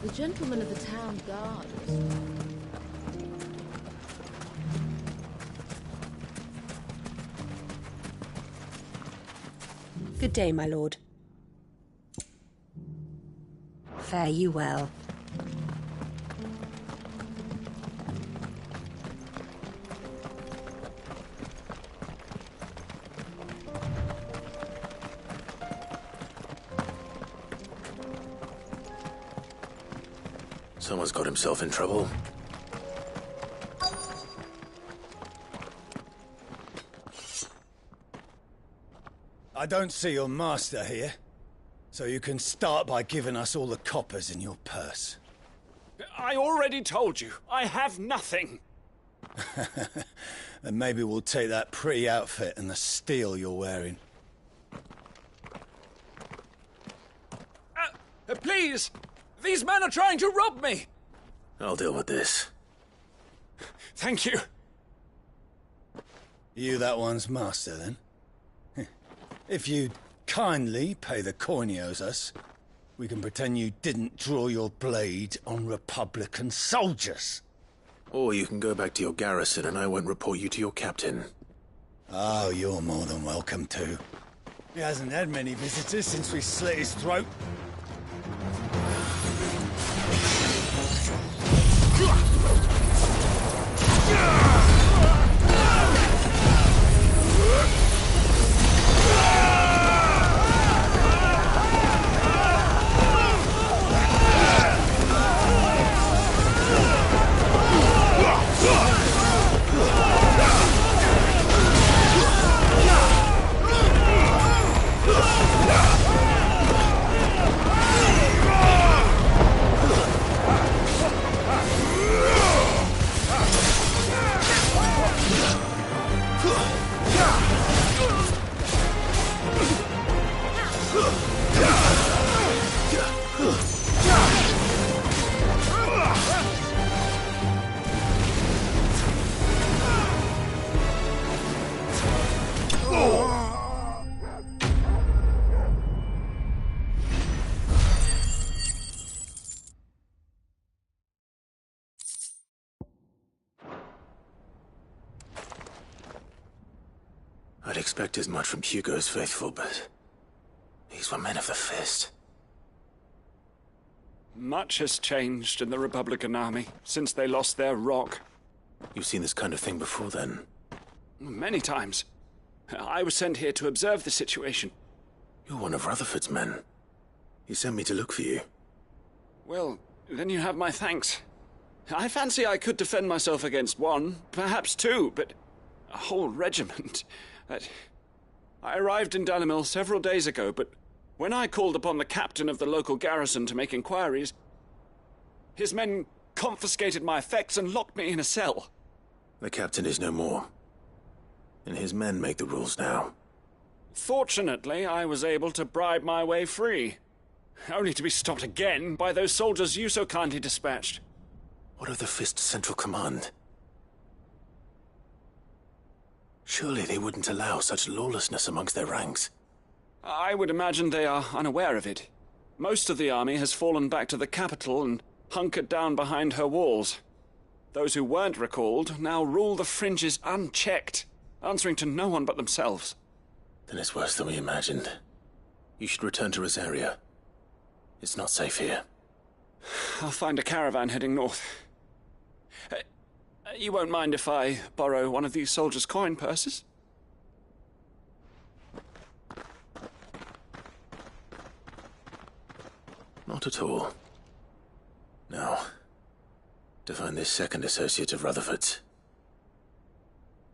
The gentleman of the town guard was... Good day, my lord. Fare you well. Someone's got himself in trouble. I don't see your master here, so you can start by giving us all the coppers in your purse. I already told you, I have nothing. Then maybe we'll take that pretty outfit and the steel you're wearing. Please! These men are trying to rob me! I'll deal with this. Thank you. You that one's master, then? If you'd kindly pay the coin he owes us, we can pretend you didn't draw your blade on Republican soldiers. Or you can go back to your garrison and I won't report you to your captain. Oh, you're more than welcome to. He hasn't had many visitors since we slit his throat. I'd expect as much from Hugo's faithful, but these were men of the fist. Much has changed in the Republican army since they lost their rock. You've seen this kind of thing before, then? Many times. I was sent here to observe the situation. You're one of Rutherford's men. He sent me to look for you. Well, then you have my thanks. I fancy I could defend myself against one, perhaps two, but a whole regiment... I arrived in Dalimil several days ago, but when I called upon the captain of the local garrison to make inquiries, his men confiscated my effects and locked me in a cell. The captain is no more, and his men make the rules now. Fortunately, I was able to bribe my way free, only to be stopped again by those soldiers you so kindly dispatched. What of the Fist's central command? Surely they wouldn't allow such lawlessness amongst their ranks. I would imagine they are unaware of it. Most of the army has fallen back to the capital and hunkered down behind her walls. Those who weren't recalled now rule the fringes unchecked, answering to no one but themselves. Then it's worse than we imagined. You should return to Rosaria. It's not safe here. I'll find a caravan heading north. You won't mind if I borrow one of these soldiers' coin purses? Not at all. Now, to find this second associate of Rutherford's.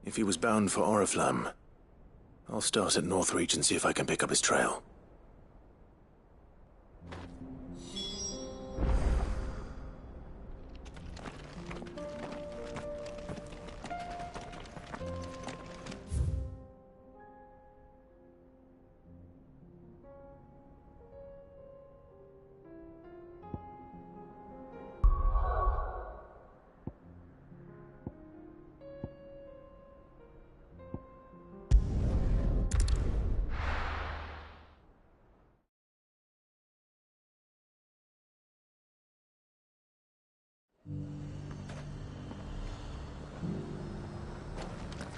If he was bound for Oriflamme, I'll start at Northreach and see if I can pick up his trail.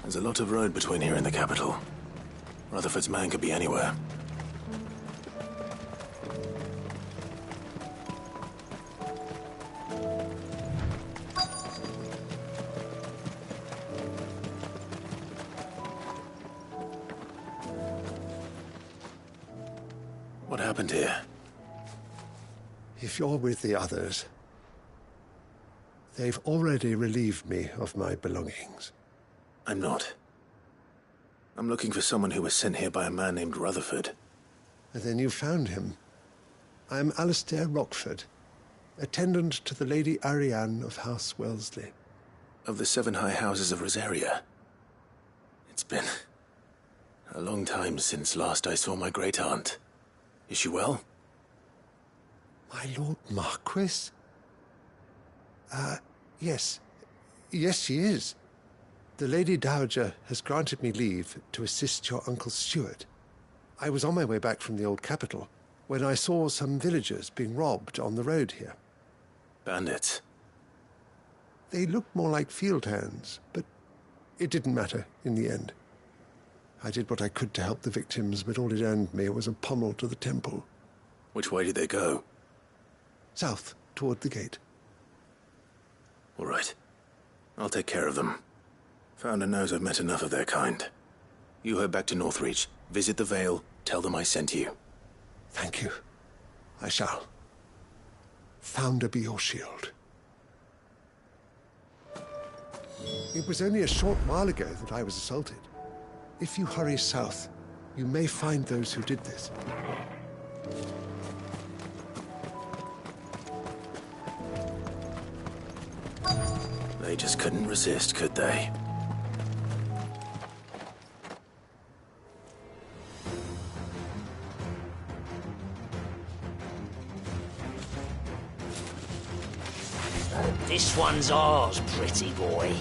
There's a lot of road between here and the capital. Rutherford's man could be anywhere. What happened here? If you're with the others, they've already relieved me of my belongings. I'm not. I'm looking for someone who was sent here by a man named Rutherford. And then you found him. I'm Alistair Rockford, attendant to the Lady Ariane of House Wellesley. Of the 7 high houses of Rosaria. It's been a long time since last I saw my great-aunt. Is she well? My Lord Marquis? Yes. Yes, she is. The Lady Dowager has granted me leave to assist your Uncle Stuart. I was on my way back from the old capital when I saw some villagers being robbed on the road here. Bandits? They looked more like field hands, but it didn't matter in the end. I did what I could to help the victims, but all it earned me was a pommel to the temple. Which way did they go? South, toward the gate. All right. I'll take care of them. Founder knows I've met enough of their kind. You head back to Northreach, visit the Vale, tell them I sent you. Thank you. I shall. Founder be your shield. It was only a short while ago that I was assaulted. If you hurry south, you may find those who did this. They just couldn't resist, could they? This one's ours, pretty boy.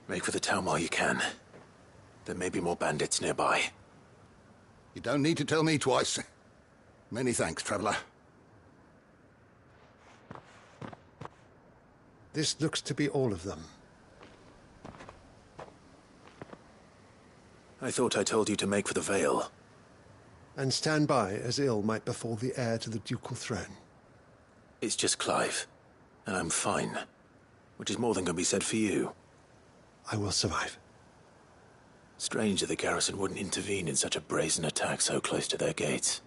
Make for the town while you can. There may be more bandits nearby. You don't need to tell me twice. Many thanks, traveler. This looks to be all of them. I thought I told you to make for the Vale. And stand by as ill might befall the heir to the ducal throne. It's just Clive, and I'm fine. Which is more than can be said for you. I will survive. Strange that the garrison wouldn't intervene in such a brazen attack so close to their gates.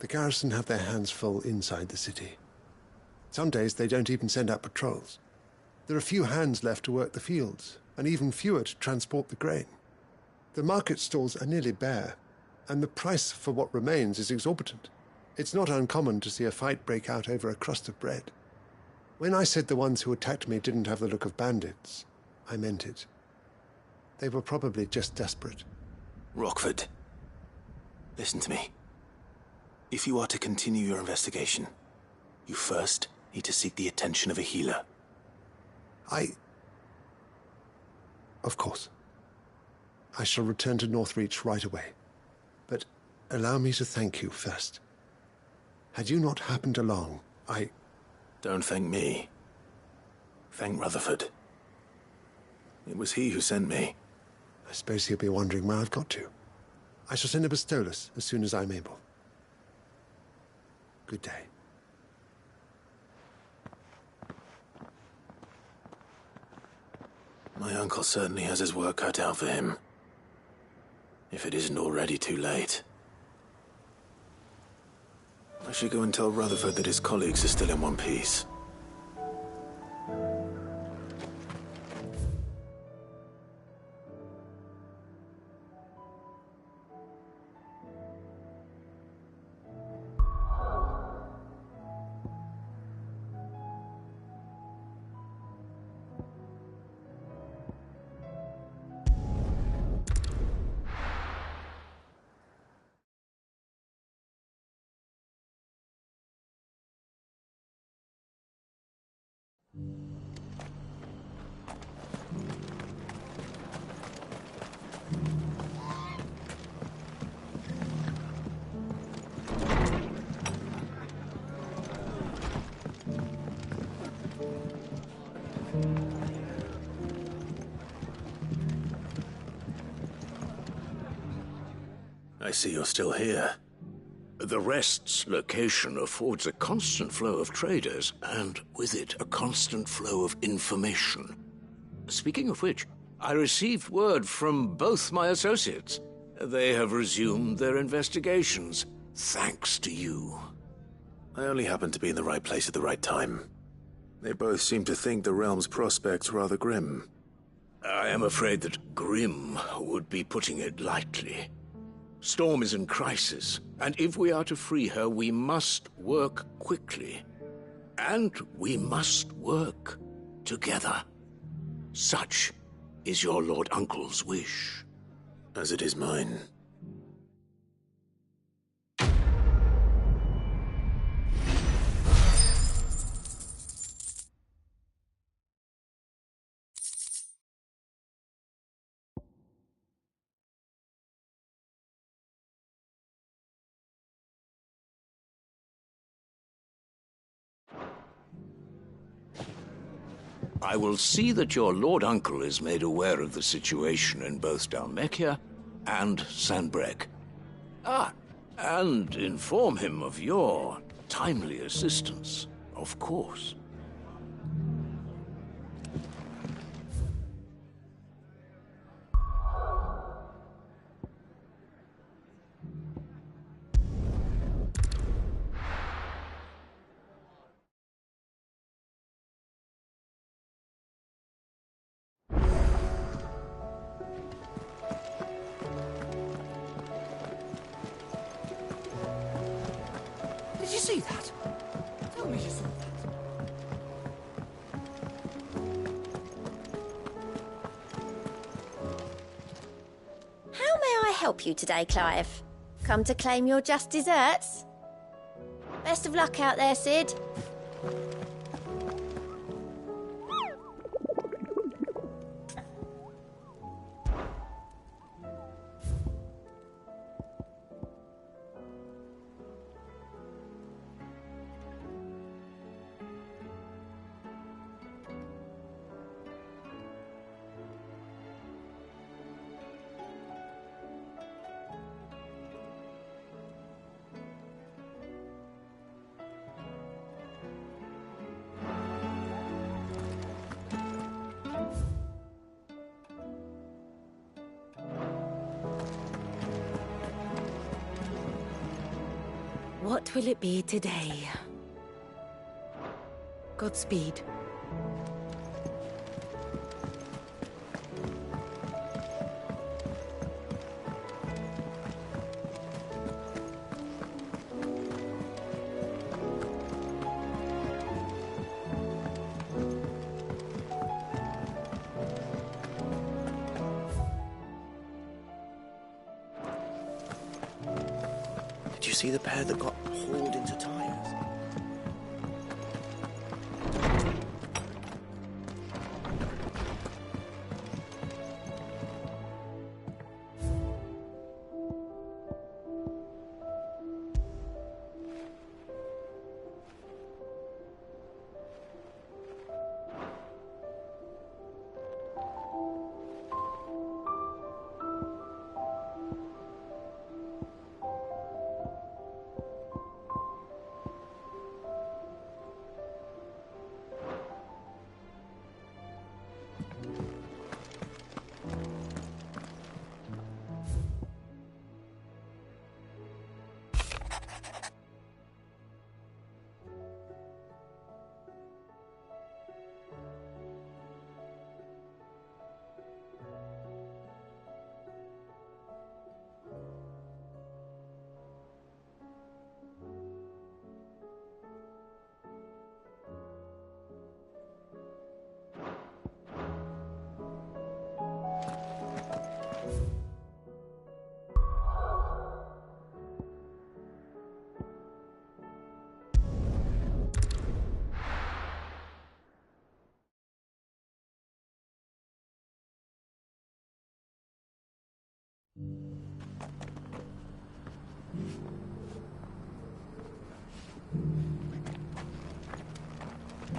The garrison have their hands full inside the city. Some days they don't even send out patrols. There are few hands left to work the fields, and even fewer to transport the grain. The market stalls are nearly bare, and the price for what remains is exorbitant. It's not uncommon to see a fight break out over a crust of bread. When I said the ones who attacked me didn't have the look of bandits, I meant it. They were probably just desperate. Rockford, listen to me. If you are to continue your investigation, you first need to seek the attention of a healer. Of course. I shall return to Northreach right away. But allow me to thank you first. Had you not happened along, Don't thank me. Thank Rutherford. It was he who sent me. I suppose he'll be wondering where I've got to. I shall send a pistolus as soon as I'm able. Good day. My uncle certainly has his work cut out for him. If it isn't already too late. I should go and tell Rutherford that his colleagues are still in one piece. I see you're still here. The Rest's location affords a constant flow of traders, and with it, a constant flow of information. Speaking of which, I received word from both my associates. They have resumed their investigations, thanks to you. I only happened to be in the right place at the right time. They both seem to think the realm's prospects rather grim. I am afraid that grim would be putting it lightly. Storm is in crisis, and if we are to free her, we must work quickly. And we must work together. Such is your Lord Uncle's wish. As it is mine. I will see that your Lord Uncle is made aware of the situation in both Dalmekia and Sambresque. And inform him of your timely assistance, of course. Did you see that? Tell me you saw that. How may I help you today, Clive? Come to claim your just desserts? Best of luck out there, Sid. What will it be today? Godspeed. Did you see the pair that got hauled into tires?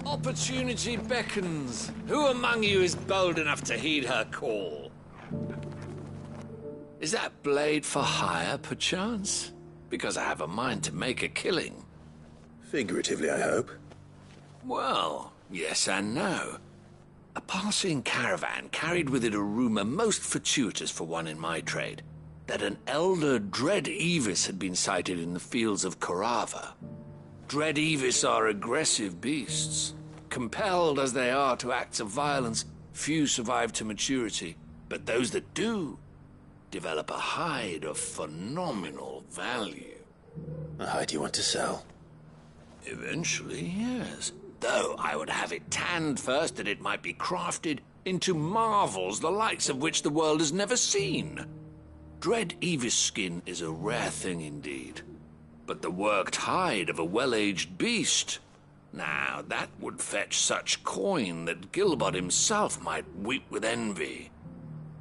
Opportunity beckons. Who among you is bold enough to heed her call? Is that blade for hire, perchance? Because I have a mind to make a killing. Figuratively, I hope. Well, yes and no. A passing caravan carried with it a rumor most fortuitous for one in my trade, that an elder Dread Evis had been sighted in the fields of Corava. Dread Evis are aggressive beasts. Compelled as they are to acts of violence, few survive to maturity, but those that do develop a hide of phenomenal value. A hide you want to sell? Eventually, yes. Though I would have it tanned first that it might be crafted into marvels the likes of which the world has never seen. Dread Evis skin is a rare thing indeed. But the worked hide of a well-aged beast, now that would fetch such coin that Gilbert himself might weep with envy.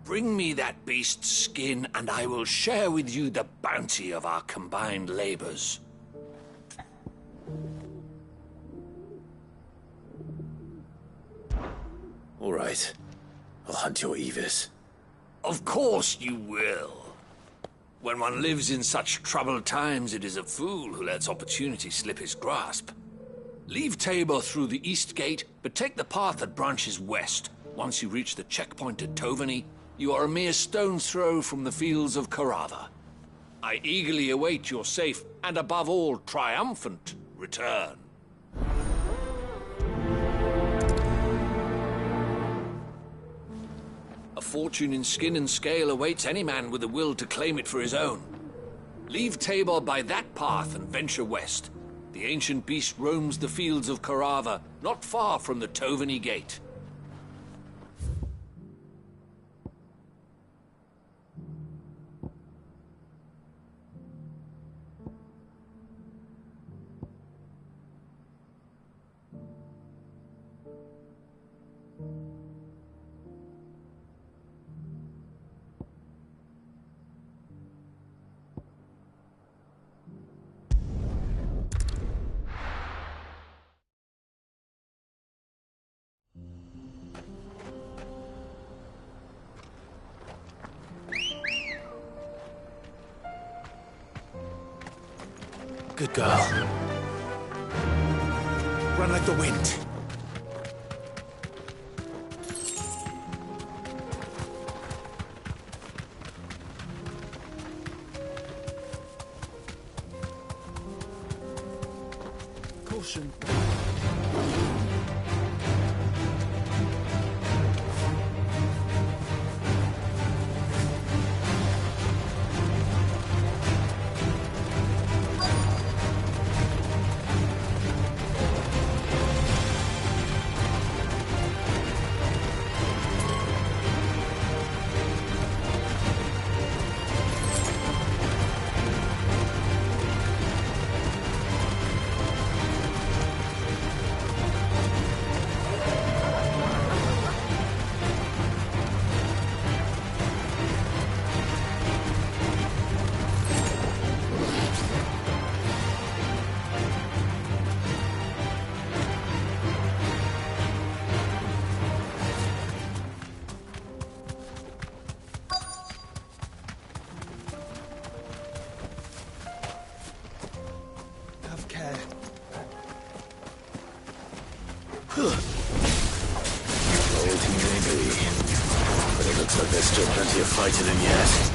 Bring me that beast's skin, and I will share with you the bounty of our combined labors. All right. I'll hunt your Evis. Of course you will. When one lives in such troubled times, it is a fool who lets opportunity slip his grasp. Leave Tabor through the east gate, but take the path that branches west. Once you reach the checkpoint at Tovany, you are a mere stone's throw from the fields of Corava. I eagerly await your safe, and above all, triumphant return. A fortune in skin and scale awaits any man with a will to claim it for his own. Leave Tabor by that path and venture west. The ancient beast roams the fields of Corava, not far from the Tovany Gate. Good girl. Run like the wind. caution. Have care. Old he may be, but it looks like there's still plenty of fighting in yet.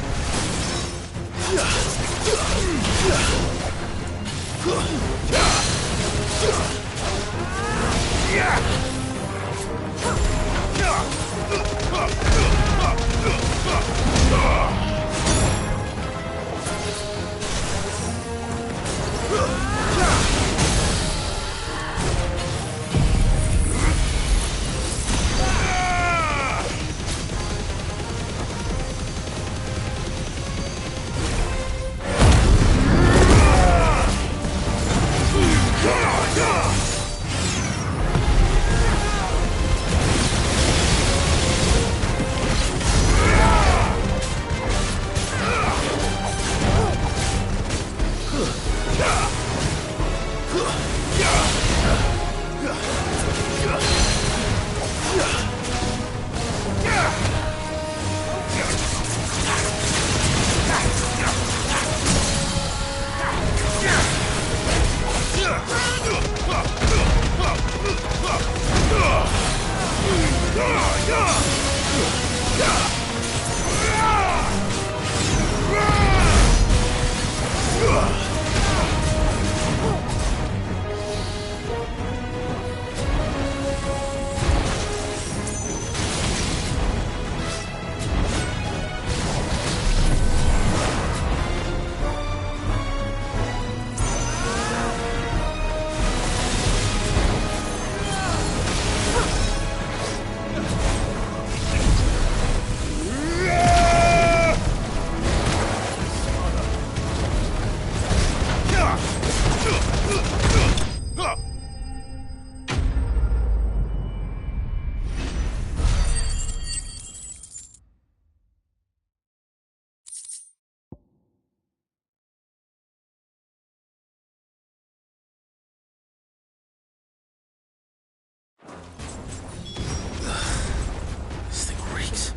This thing reeks.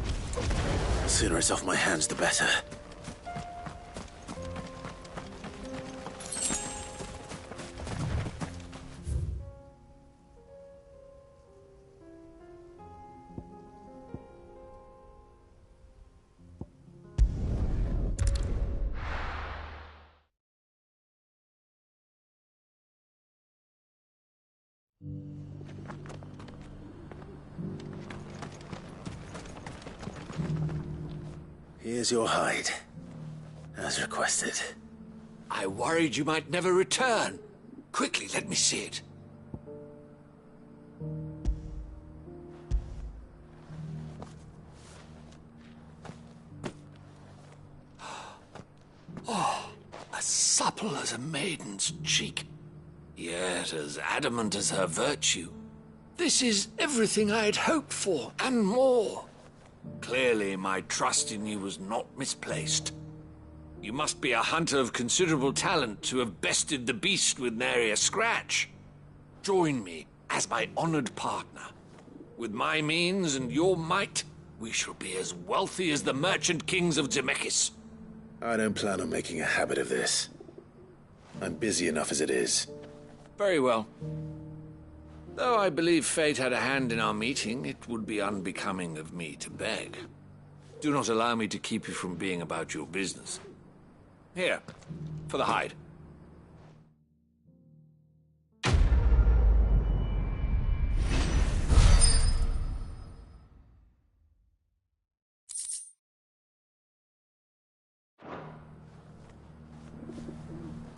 The sooner it's off my hands, the better. Here's your hide, as requested. I worried you might never return. Quickly, let me see it. Oh, as supple as a maiden's cheek, yet as adamant as her virtue. This is everything I had hoped for, and more. Clearly, my trust in you was not misplaced. You must be a hunter of considerable talent to have bested the beast with nary a scratch. Join me as my honored partner. With my means and your might, we shall be as wealthy as the merchant kings of Zemeckis. I don't plan on making a habit of this. I'm busy enough as it is. Very well. Though I believe fate had a hand in our meeting, it would be unbecoming of me to beg. Do not allow me to keep you from being about your business. Here, for the hide.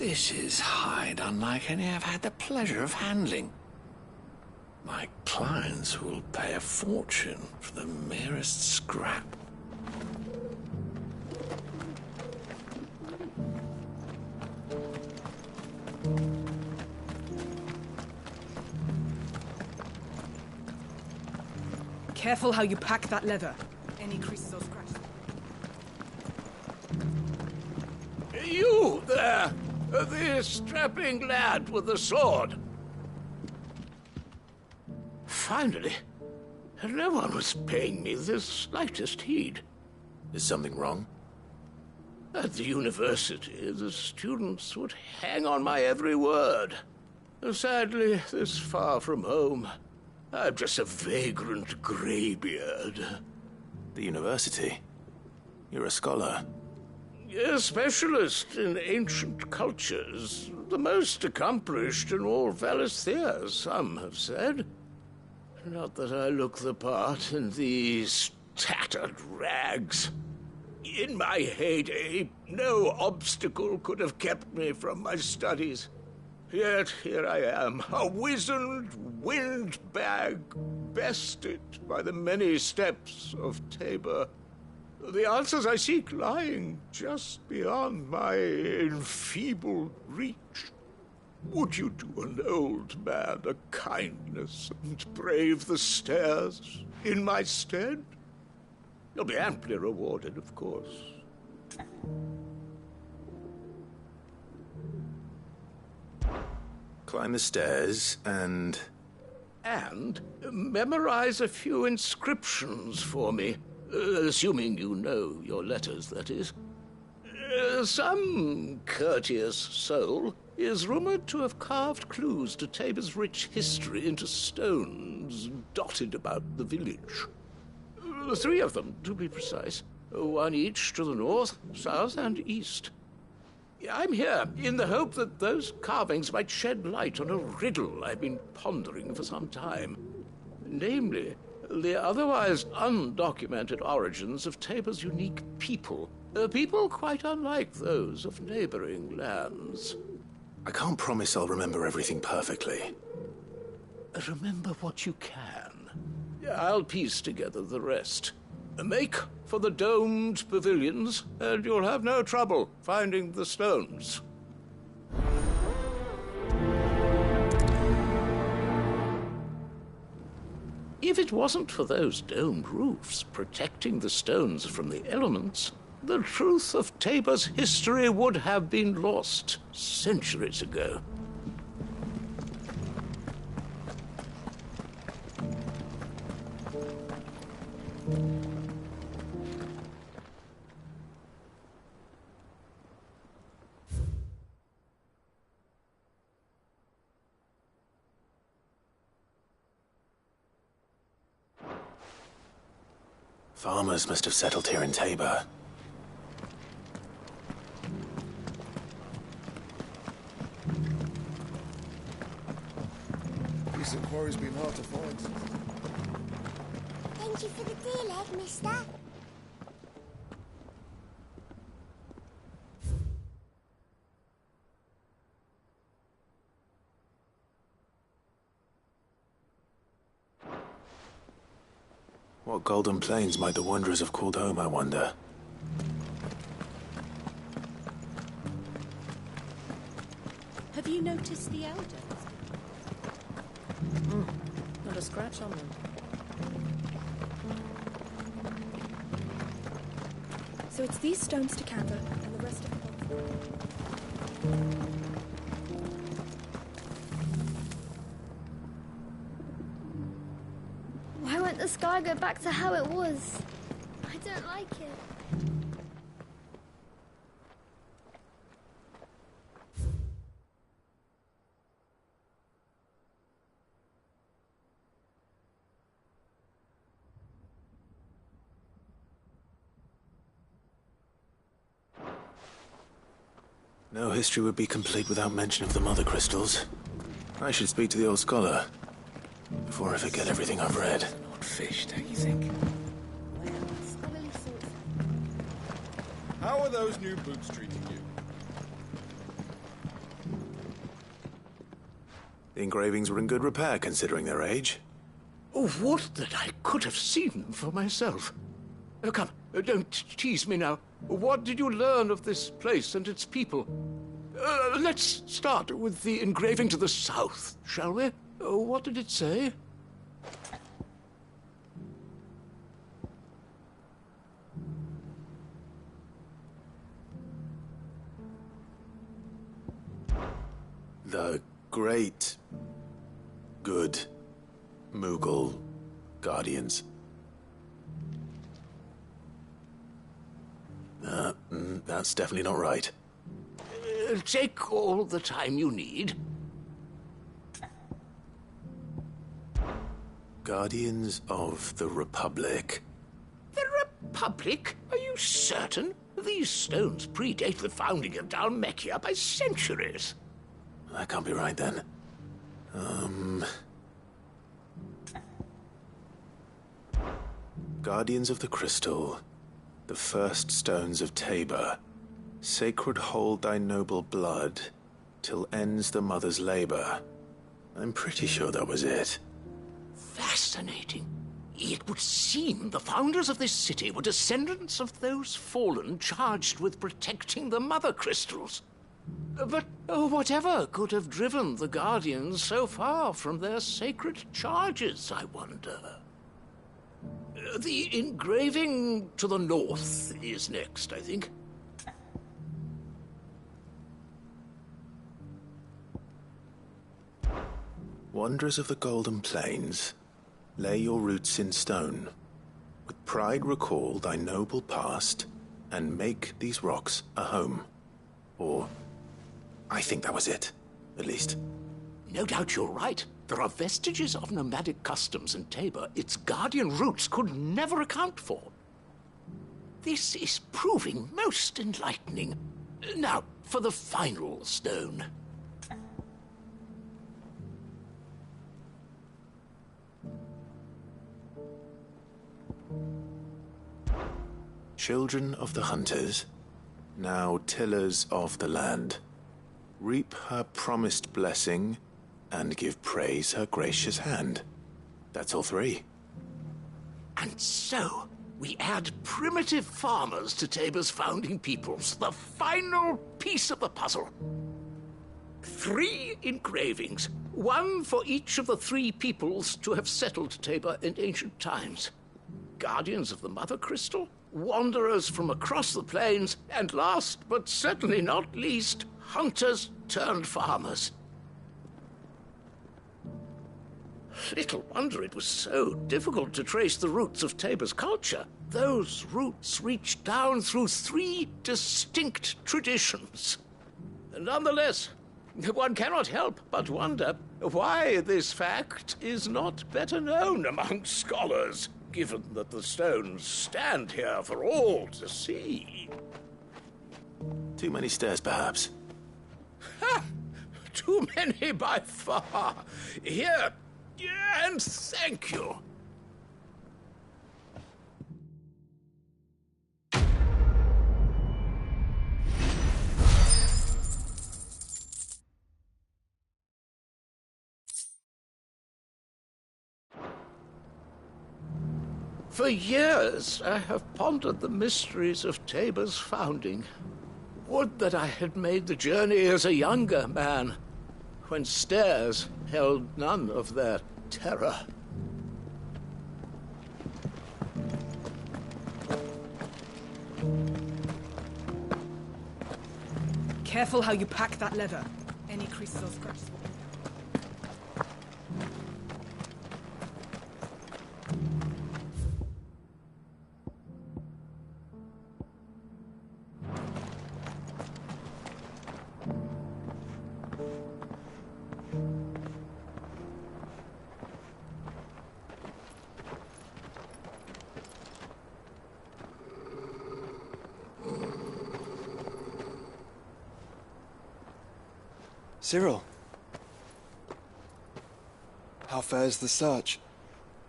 This is hide unlike any I've had the pleasure of handling. My clients will pay a fortune for the merest scrap. Careful how you pack that leather. Any creases or scratches. You there! The strapping lad with the sword. Finally, no one was paying me the slightest heed. Is something wrong? At the university, the students would hang on my every word. Sadly, this far from home, I'm just a vagrant greybeard. The university? You're a scholar. A specialist in ancient cultures. The most accomplished in all Valistea, some have said. Not that I look the part in these tattered rags. In my heyday, no obstacle could have kept me from my studies. Yet here I am, a wizened windbag, bested by the many steps of Tabor. The answers I seek lying just beyond my enfeebled reach. Would you do an old man a kindness and brave the stairs in my stead? You'll be amply rewarded, of course. Climb the stairs and... And memorize a few inscriptions for me. Assuming you know your letters, that is. Some courteous soul is rumored to have carved clues to Tabor's rich history into stones dotted about the village. 3 of them, to be precise. 1 each to the north, south, and east. I'm here in the hope that those carvings might shed light on a riddle I've been pondering for some time. Namely, the otherwise undocumented origins of Tabor's unique people. People quite unlike those of neighboring lands. I can't promise I'll remember everything perfectly. Remember what you can. I'll piece together the rest. Make for the domed pavilions, and you'll have no trouble finding the stones. If it wasn't for those domed roofs protecting the stones from the elements, the truth of Tabor's history would have been lost centuries ago. Farmers must have settled here in Tabor. Recent quarry's been hard to find. Thank you for the deal, Ed, mister. What golden plains might the wanderers have called home, I wonder? Have you noticed the elders? Not a scratch on them. So it's these stones to canter, and the rest of the Why won't the sky go back to how it was? I don't like it. No history would be complete without mention of the mother crystals. I should speak to the old scholar before I forget everything I've read. An odd fish, don't you think? How are those new boots treating you? The engravings were in good repair considering their age. Oh, would that I could have seen them for myself. Oh, come, don't tease me now. What did you learn of this place and its people? Let's start with the engraving to the south, shall we? What did it say? The great, good Mughal guardians. That's definitely not right. Take all the time you need. Guardians of the Republic. The Republic? Are you certain? These stones predate the founding of Dalmekia by centuries. That can't be right, then. Guardians of the Crystal. The first stones of Tabor. Sacred hold thy noble blood, till ends the mother's labor. I'm pretty sure that was it. Fascinating. It would seem the founders of this city were descendants of those fallen charged with protecting the mother crystals. But whatever could have driven the Guardians so far from their sacred charges, I wonder? The engraving to the north is next, I think. Wanderers of the Golden Plains, lay your roots in stone. With pride recall thy noble past, and make these rocks a home. Or, I think that was it, at least. No doubt you're right. There are vestiges of nomadic customs in Tabor its guardian roots could never account for. This is proving most enlightening. Now, for the final stone. Children of the hunters, now tillers of the land, reap her promised blessing and give praise her gracious hand. That's all three. And so, we add primitive farmers to Tabor's founding peoples, the final piece of the puzzle. 3 engravings, one for each of the 3 peoples to have settled Tabor in ancient times. Guardians of the Mother Crystal, wanderers from across the plains, and last but certainly not least, hunters turned farmers. Little wonder it was so difficult to trace the roots of Tabor's culture. Those roots reached down through 3 distinct traditions. Nonetheless, one cannot help but wonder why this fact is not better known among scholars, given that the stones stand here for all to see. Too many stairs, perhaps. Ha! Too many by far. Here, and thank you. For years, I have pondered the mysteries of Tabor's founding. Would that I had made the journey as a younger man, when stairs held none of their terror. Careful how you pack that leather. Any creases or scratches will be Cyril, how fares the search?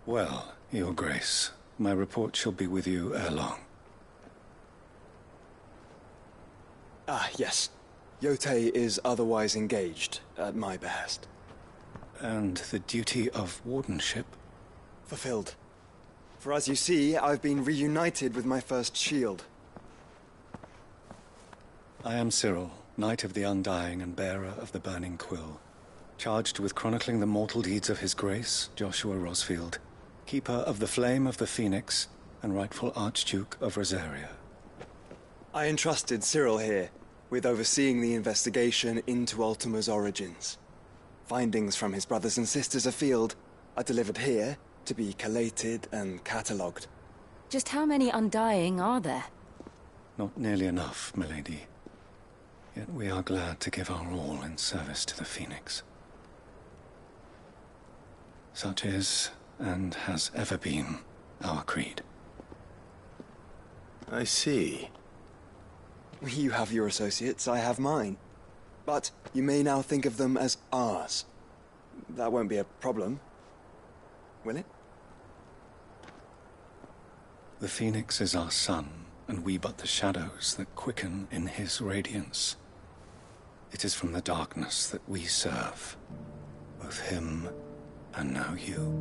Well, Your Grace, my report shall be with you ere long. Ah, yes. Yotei is otherwise engaged, at my behest. And the duty of wardenship? Fulfilled. For as you see, I've been reunited with my first shield. I am Cyril, Knight of the Undying and bearer of the Burning Quill, charged with chronicling the mortal deeds of His Grace, Joshua Rosfield, keeper of the Flame of the Phoenix and rightful Archduke of Rosaria. I entrusted Cyril here with overseeing the investigation into Ultima's origins. Findings from his brothers and sisters afield are delivered here to be collated and catalogued. Just how many Undying are there? Not nearly enough, milady. Yet we are glad to give our all in service to the Phoenix. Such is, and has ever been, our creed. I see. You have your associates, I have mine. But you may now think of them as ours. That won't be a problem, will it? The Phoenix is our sun, and we but the shadows that quicken in his radiance. It is from the darkness that we serve, both him and now you.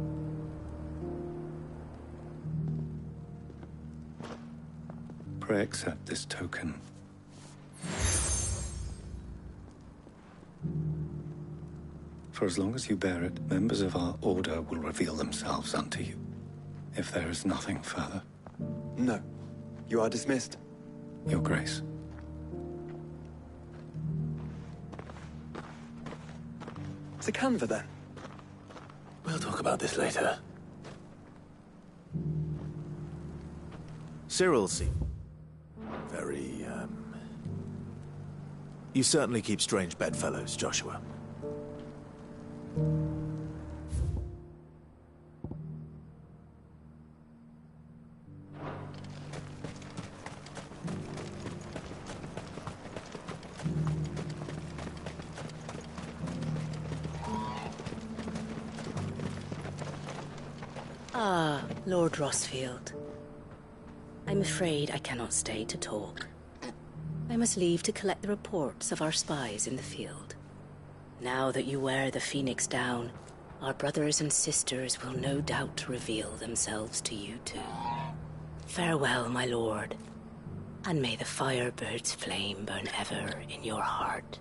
Pray accept this token. For as long as you bear it, members of our order will reveal themselves unto you. If there is nothing further. No. You are dismissed. Your Grace. The canva, then? We'll talk about this later. Cyril seems very, You certainly keep strange bedfellows, Joshua. Ah, Lord Rosfield. I'm afraid I cannot stay to talk. I must leave to collect the reports of our spies in the field. Now that you wear the Phoenix down, our brothers and sisters will no doubt reveal themselves to you too. Farewell, my lord, and may the Firebird's flame burn ever in your heart.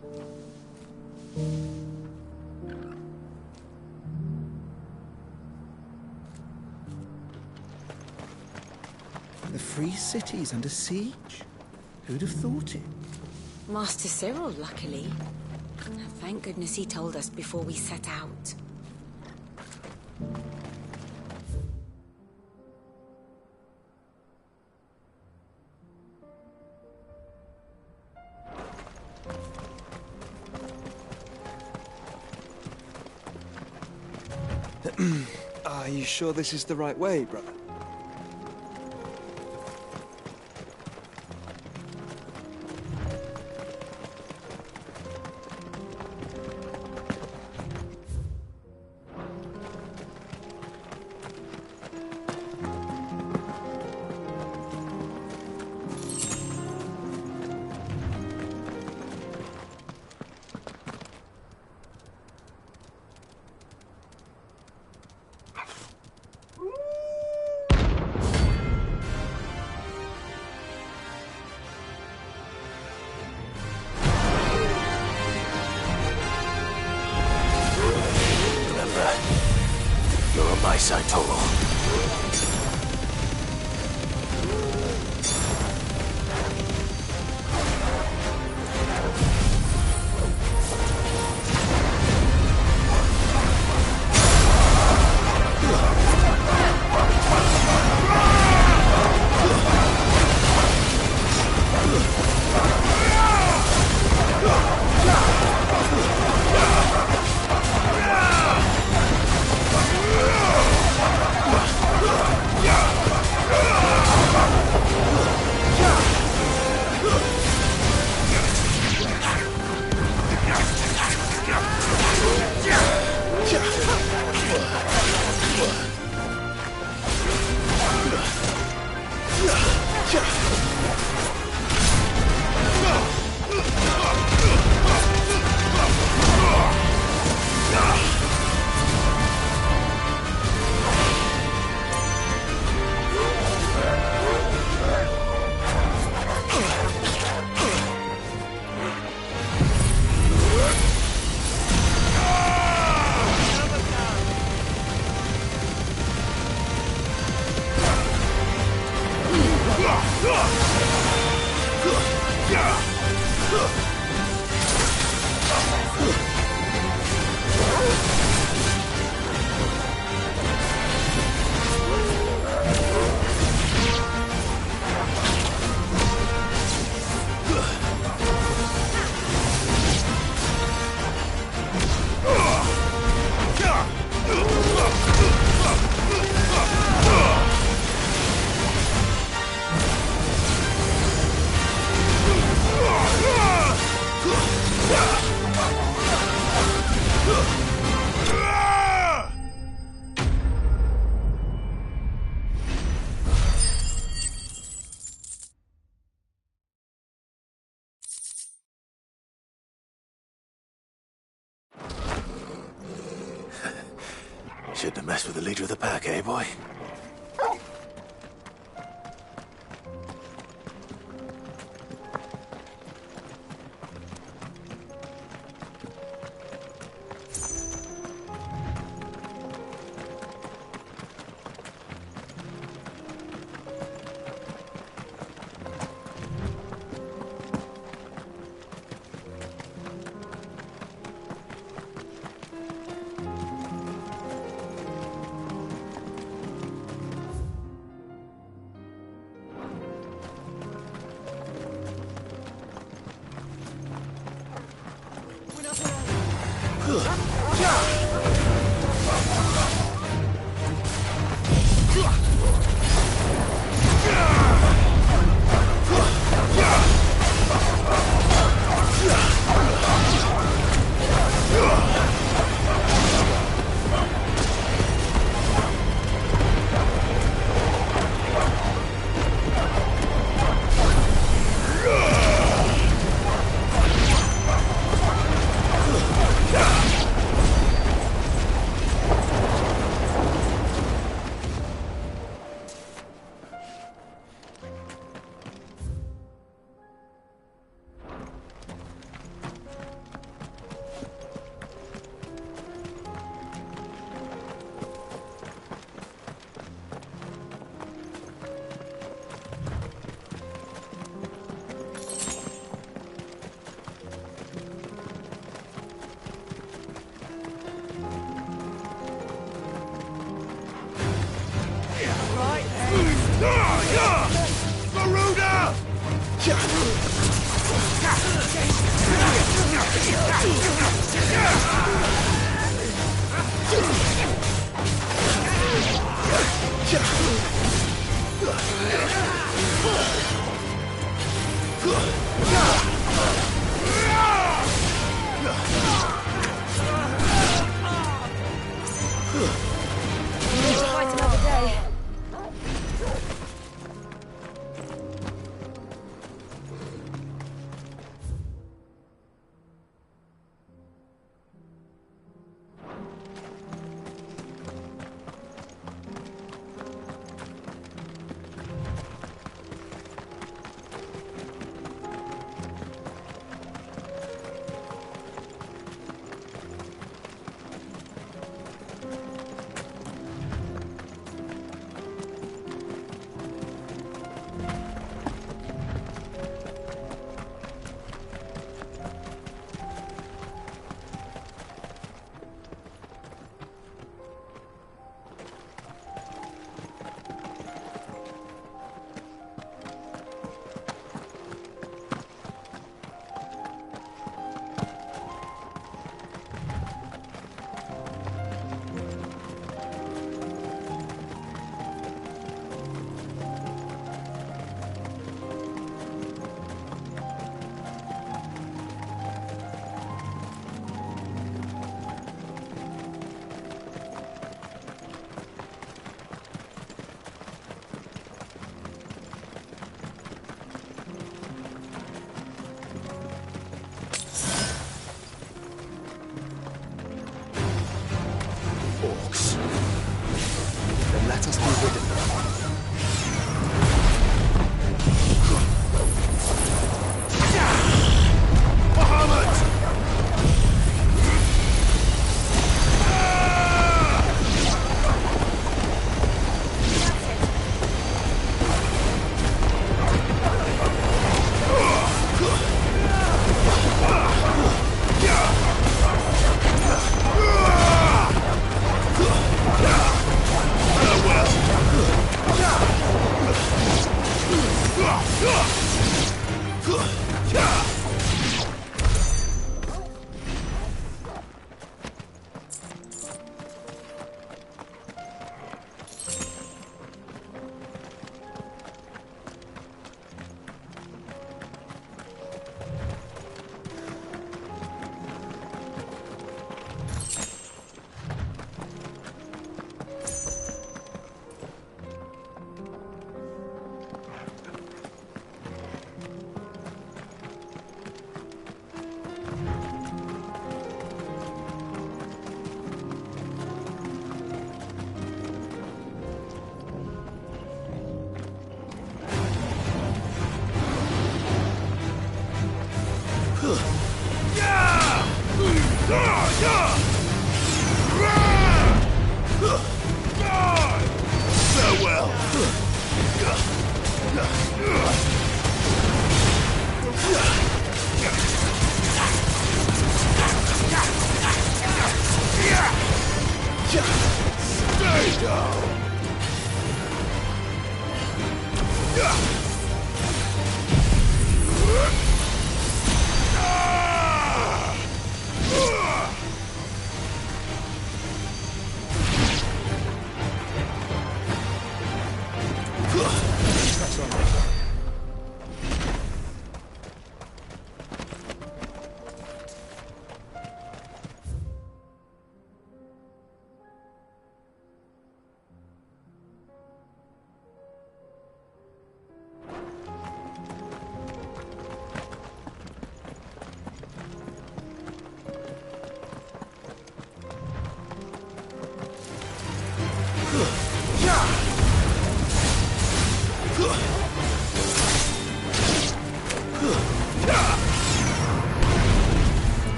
The free city's under siege? Who'd have thought it? Master Cyril, luckily. Thank goodness he told us before we set out. Are you sure this is the right way, brother? You're on my side, Toro. Shouldn't have messed with the leader of the pack, eh, boy?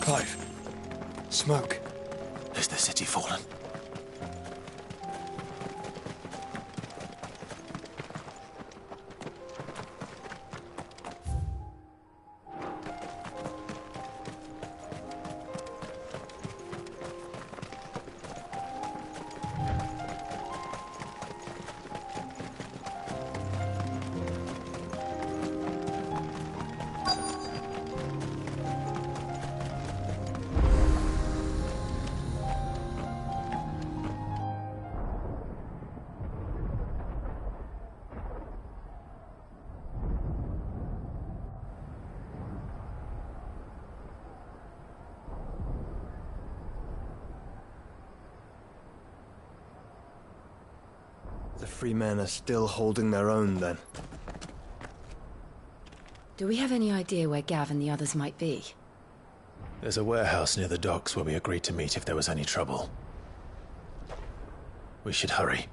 Clive. Smoke. Has the city fallen? The free men are still holding their own, then. Do we have any idea where Gav and the others might be? There's a warehouse near the docks where we agreed to meet if there was any trouble. We should hurry.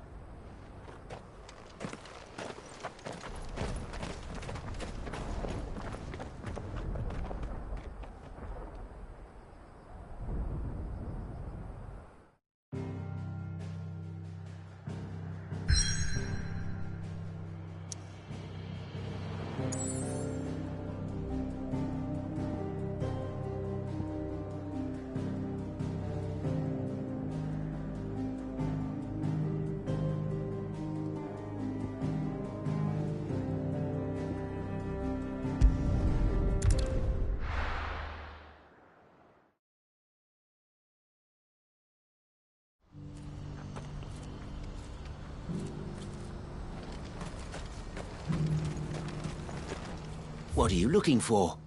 What are you looking for?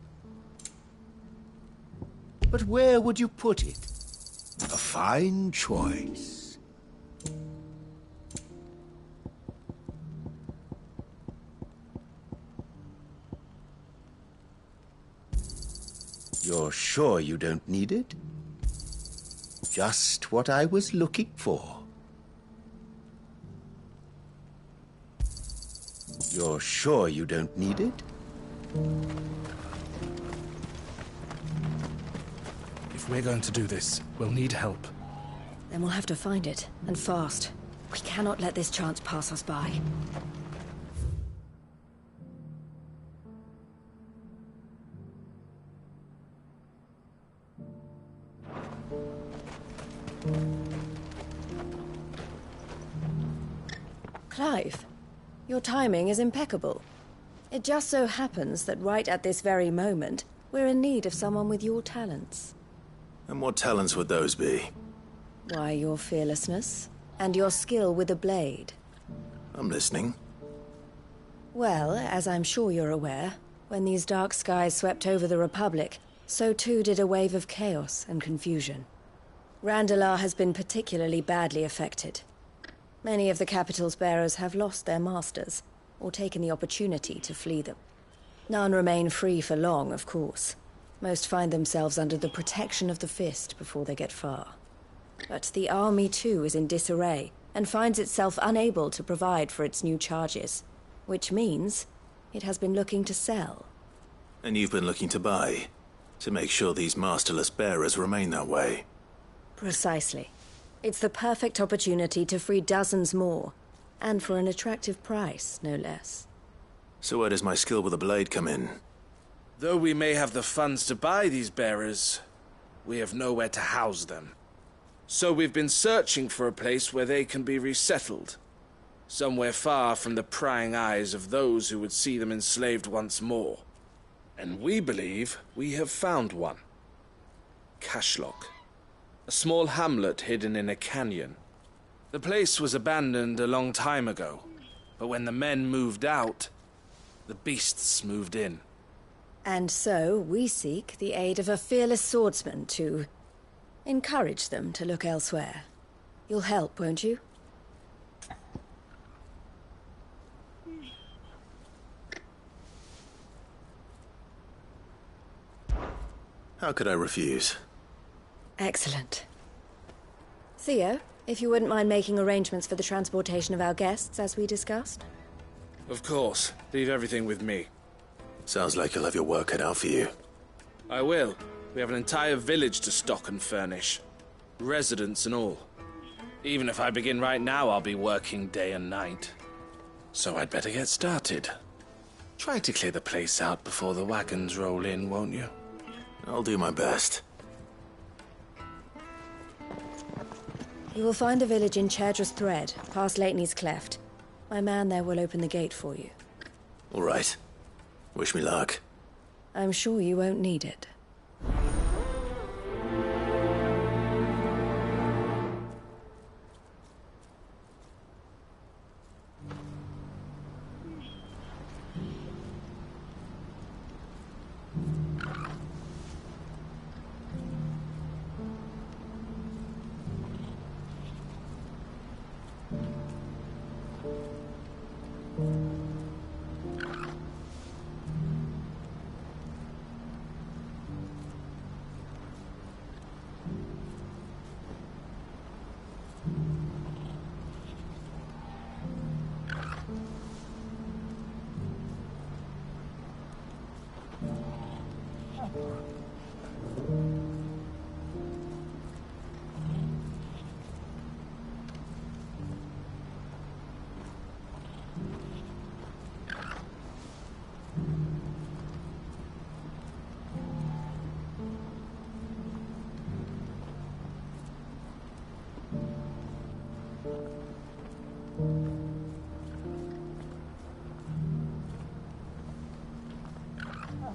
But where would you put it? A fine choice. You're sure you don't need it? Just what I was looking for. You're sure you don't need it? If we're going to do this, we'll need help. Then we'll have to find it, and fast. We cannot let this chance pass us by. Clive, your timing is impeccable. It just so happens that right at this very moment, we're in need of someone with your talents. And what talents would those be? Why, your fearlessness, and your skill with a blade. I'm listening. Well, as I'm sure you're aware, when these dark skies swept over the Republic, so too did a wave of chaos and confusion. Randalar has been particularly badly affected. Many of the capital's bearers have lost their masters, or taken the opportunity to flee them. None remain free for long, of course. Most find themselves under the protection of the Fist before they get far. But the army too is in disarray, and finds itself unable to provide for its new charges. Which means it has been looking to sell. And you've been looking to buy, to make sure these masterless bearers remain that way. Precisely. It's the perfect opportunity to free dozens more, and for an attractive price, no less. So where does my skill with a blade come in? Though we may have the funds to buy these bearers, we have nowhere to house them. So we've been searching for a place where they can be resettled. Somewhere far from the prying eyes of those who would see them enslaved once more. And we believe we have found one. Cashlock. A small hamlet hidden in a canyon. The place was abandoned a long time ago, but when the men moved out, the beasts moved in. And so we seek the aid of a fearless swordsman to encourage them to look elsewhere. You'll help, won't you? How could I refuse? Excellent. Theo, if you wouldn't mind making arrangements for the transportation of our guests, as we discussed. Of course. Leave everything with me. Sounds like you'll have your work cut out for you. I will. We have an entire village to stock and furnish. Residents and all. Even if I begin right now, I'll be working day and night. So I'd better get started. Try to clear the place out before the wagons roll in, won't you? I'll do my best. You will find the village in Chairdra's Thread, past Leitney's Cleft. My man there will open the gate for you. All right. Wish me luck. I'm sure you won't need it.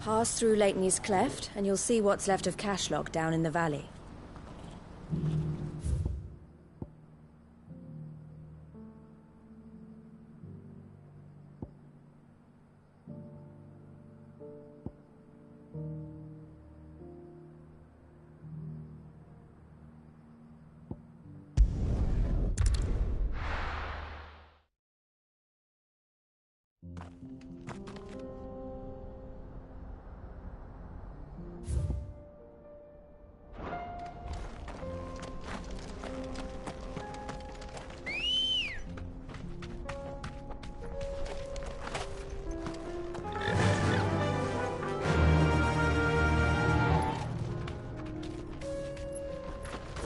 Pass through Leitney's Cleft, and you'll see what's left of Cashlock down in the valley.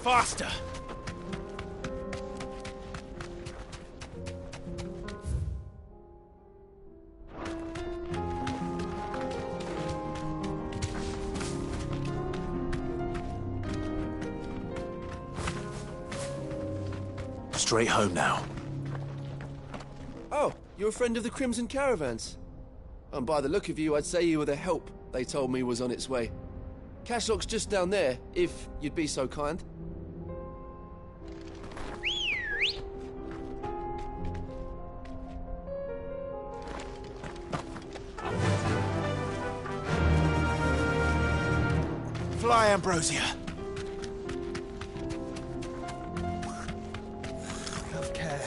Faster! Straight home now. Oh, you're a friend of the Crimson Caravans. And by the look of you, I'd say you were the help they told me was on its way. Cashlock's just down there, if you'd be so kind. Fly, Ambrosia. Have care.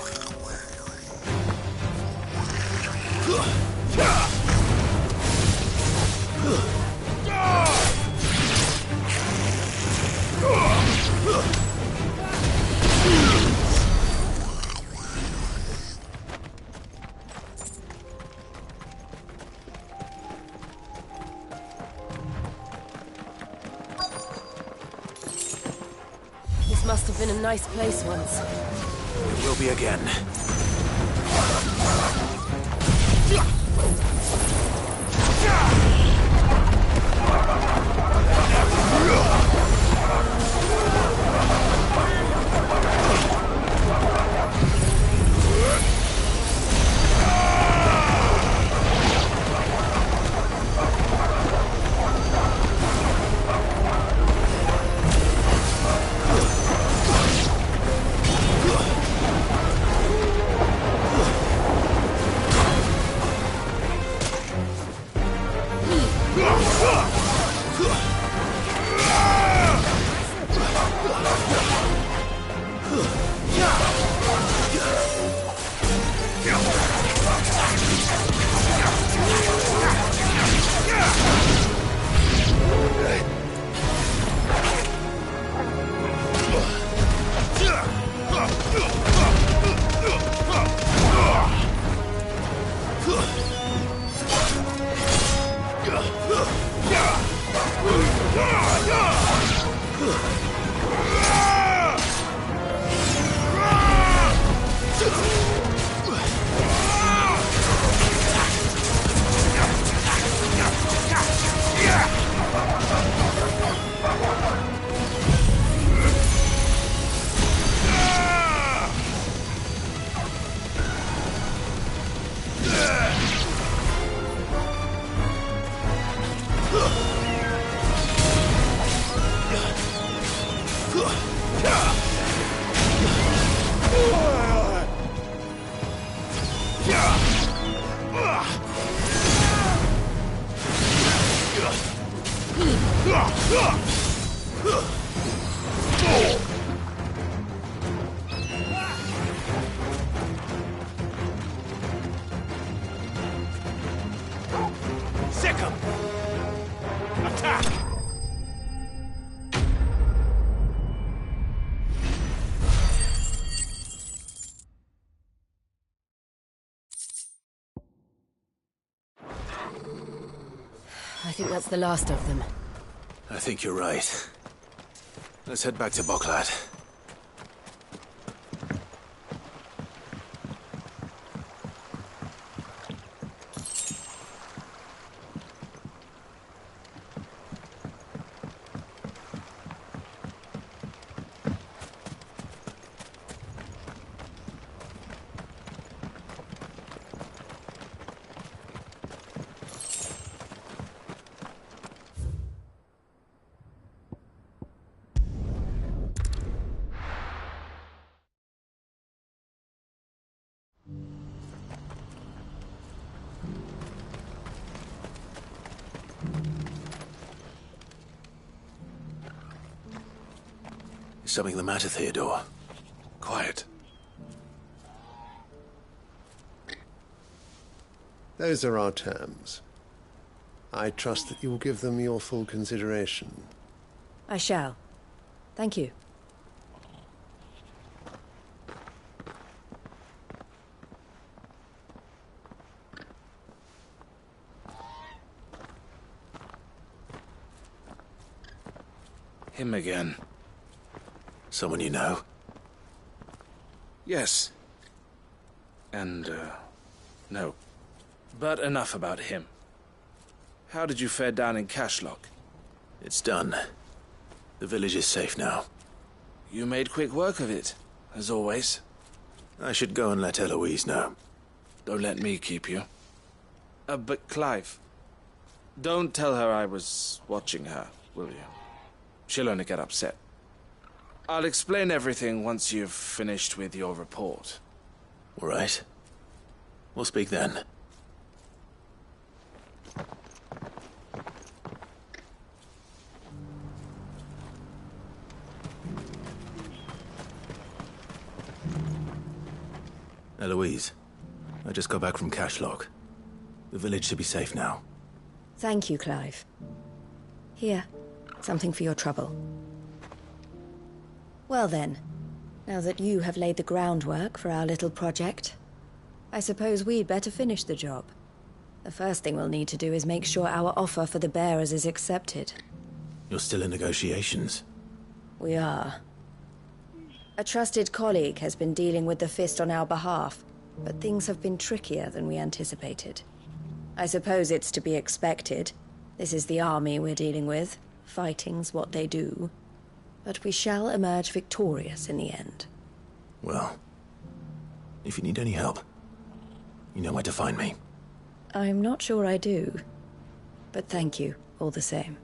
This must have been a nice place once. It will be again. Sick 'em! Attack! I think that's the last of them. I think you're right. Let's head back to Boklat. Is something the matter, Theodore? Quiet. Those are our terms. I trust that you will give them your full consideration. I shall. Thank you. Him again. Someone you know? Yes. And, no. But enough about him. How did you fare down in Cashlock? It's done. The village is safe now. You made quick work of it, as always. I should go and let Eloise know. Don't let me keep you. But Clive, don't tell her I was watching her, will you? She'll only get upset. I'll explain everything once you've finished with your report. All right. We'll speak then. Eloise, I just got back from Cashlock. The village should be safe now. Thank you, Clive. Here, something for your trouble. Well then, now that you have laid the groundwork for our little project, I suppose we'd better finish the job. The first thing we'll need to do is make sure our offer for the bearers is accepted. You're still in negotiations? We are. A trusted colleague has been dealing with the Fist on our behalf, but things have been trickier than we anticipated. I suppose it's to be expected. This is the army we're dealing with. Fighting's what they do. But we shall emerge victorious in the end. Well, if you need any help, you know where to find me. I'm not sure I do. But thank you, all the same.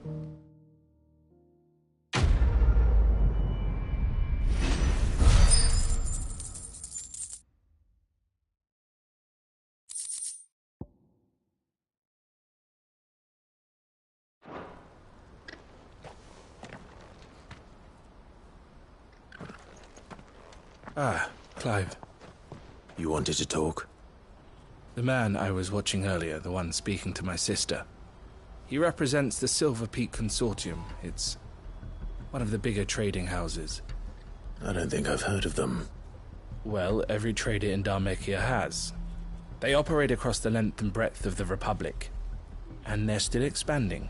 Ah, Clive. You wanted to talk? The man I was watching earlier, the one speaking to my sister. He represents the Silver Peak Consortium. It's one of the bigger trading houses. I don't think I've heard of them. Well, every trader in Dhalmekia has. They operate across the length and breadth of the Republic. And they're still expanding.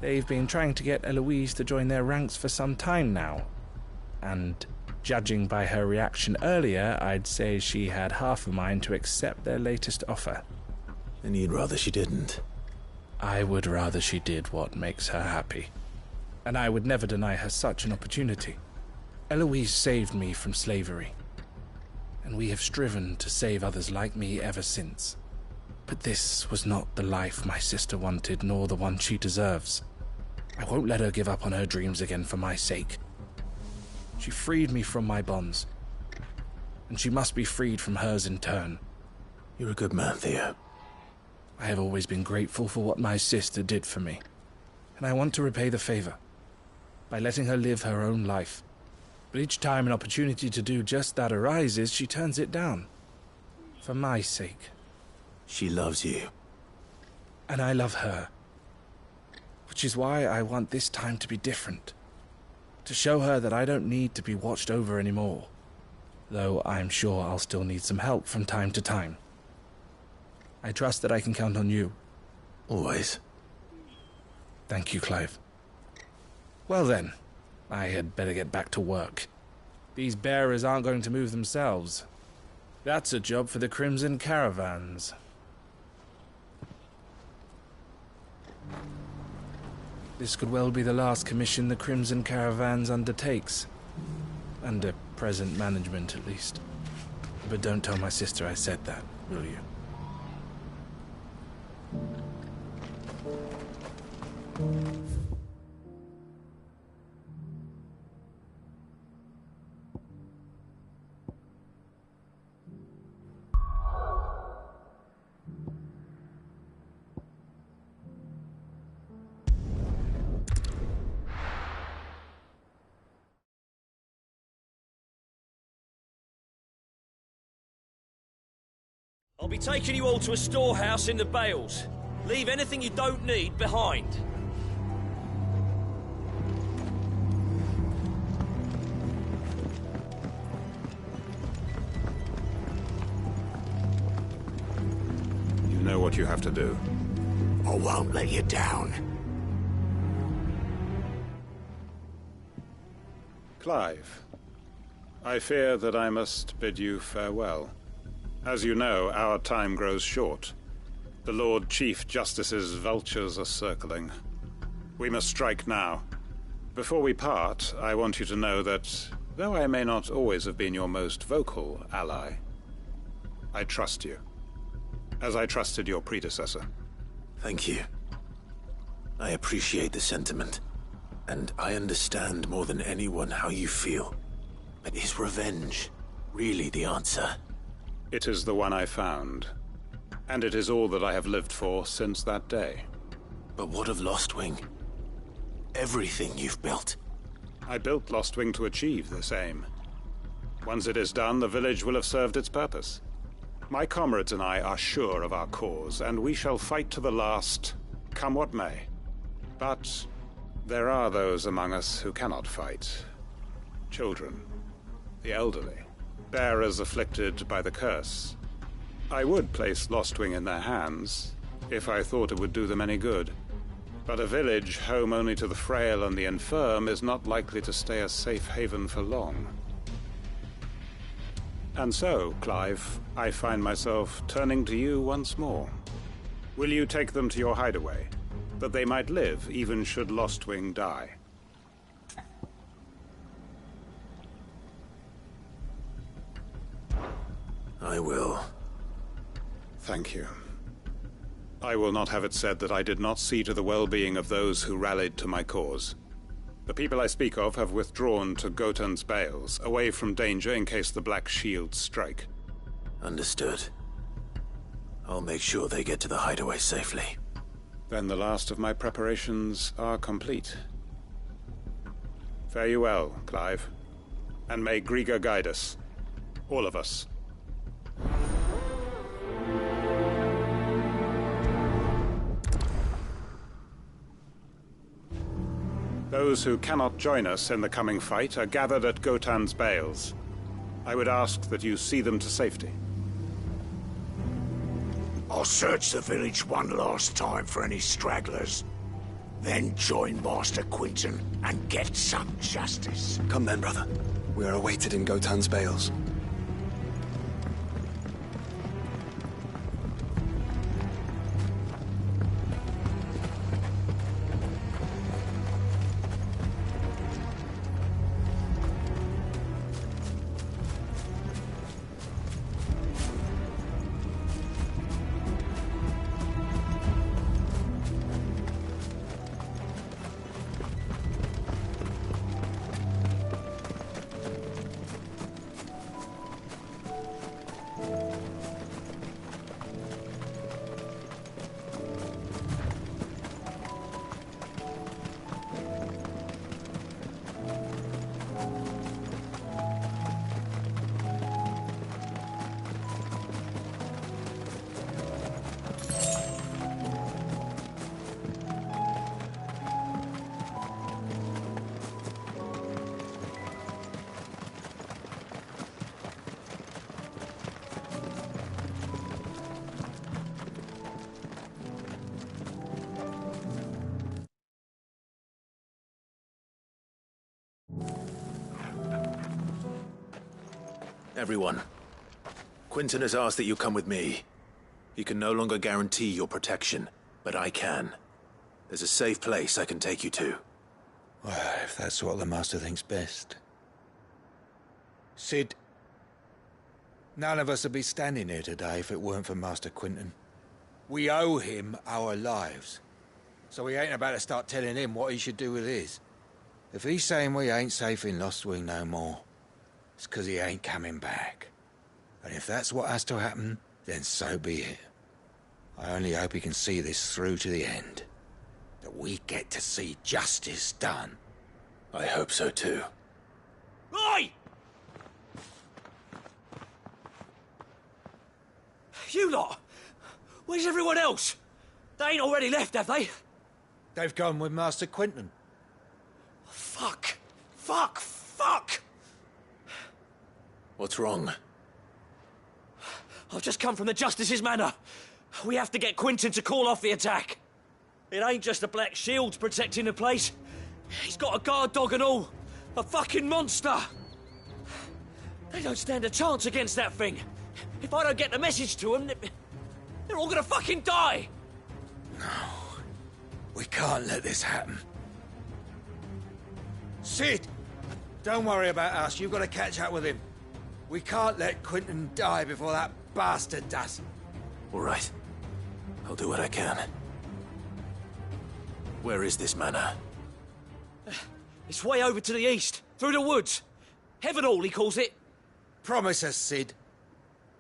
They've been trying to get Eloise to join their ranks for some time now. And judging by her reaction earlier, I'd say she had half a mind to accept their latest offer. And you'd rather she didn't? I would rather she did what makes her happy. And I would never deny her such an opportunity. Eloise saved me from slavery. And we have striven to save others like me ever since. But this was not the life my sister wanted, nor the one she deserves. I won't let her give up on her dreams again for my sake. She freed me from my bonds, and she must be freed from hers in turn. You're a good man, Theo. I have always been grateful for what my sister did for me, and I want to repay the favor by letting her live her own life. But each time an opportunity to do just that arises, she turns it down. For my sake. She loves you. And I love her. Which is why I want this time to be different. To show her that I don't need to be watched over anymore. Though I'm sure I'll still need some help from time to time. I trust that I can count on you. Always. Thank you, Clive. Well then, I had better get back to work. These bearers aren't going to move themselves. That's a job for the Crimson Caravans. This could well be the last commission the Crimson Caravans undertakes. Under present management, at least. But don't tell my sister I said that, will you? I'll be taking you all to a storehouse in the Bales. Leave anything you don't need behind. You know what you have to do. I won't let you down. Clive, I fear that I must bid you farewell. As you know, our time grows short. The Lord Chief Justice's vultures are circling. We must strike now. Before we part, I want you to know that, though I may not always have been your most vocal ally, I trust you, as I trusted your predecessor. Thank you. I appreciate the sentiment, and I understand more than anyone how you feel. But is revenge really the answer? It is the one I found, and it is all that I have lived for since that day. But what of Lostwing? Everything you've built. I built Lostwing to achieve this aim. Once it is done, the village will have served its purpose. My comrades and I are sure of our cause, and we shall fight to the last, come what may. But there are those among us who cannot fight. Children, the elderly, bearers afflicted by the curse. I would place Lostwing in their hands, if I thought it would do them any good. But a village home only to the frail and the infirm is not likely to stay a safe haven for long. And so, Clive, I find myself turning to you once more. Will you take them to your hideaway, that they might live even should Lostwing die? I will. Thank you. I will not have it said that I did not see to the well-being of those who rallied to my cause. The people I speak of have withdrawn to Gotan's Bales, away from danger in case the Black Shields strike. Understood. I'll make sure they get to the hideaway safely. Then the last of my preparations are complete. Fare you well, Clive. And may Griga guide us. All of us. Those who cannot join us in the coming fight are gathered at Gotan's Bales. I would ask that you see them to safety. I'll search the village one last time for any stragglers. Then join Master Quinton and get some justice. Come then, brother. We are awaited in Gotan's Bales. Everyone, Quinton has asked that you come with me. He can no longer guarantee your protection, but I can. There's a safe place I can take you to. Well, if that's what the Master thinks best. Sid, none of us would be standing here today if it weren't for Master Quinton. We owe him our lives. So we ain't about to start telling him what he should do with his. If he's saying we ain't safe in Lostwing no more, it's 'cause he ain't coming back. And if that's what has to happen, then so be it. I only hope he can see this through to the end. That we get to see justice done. I hope so too. Oi! You lot! Where's everyone else? They ain't already left, have they? They've gone with Master Quinton. Fuck! Fuck! Fuck! What's wrong? I've just come from the Justice's manor. We have to get Quinton to call off the attack. It ain't just the Black Shields protecting the place. He's got a guard dog and all. A fucking monster. They don't stand a chance against that thing. If I don't get the message to them, they're all gonna fucking die. No. We can't let this happen. Sid! Don't worry about us. You've got to catch up with him. We can't let Quinton die before that bastard does. All right. I'll do what I can. Where is this manor? It's way over to the east, through the woods. Heaven Hall, he calls it. Promise us, Sid.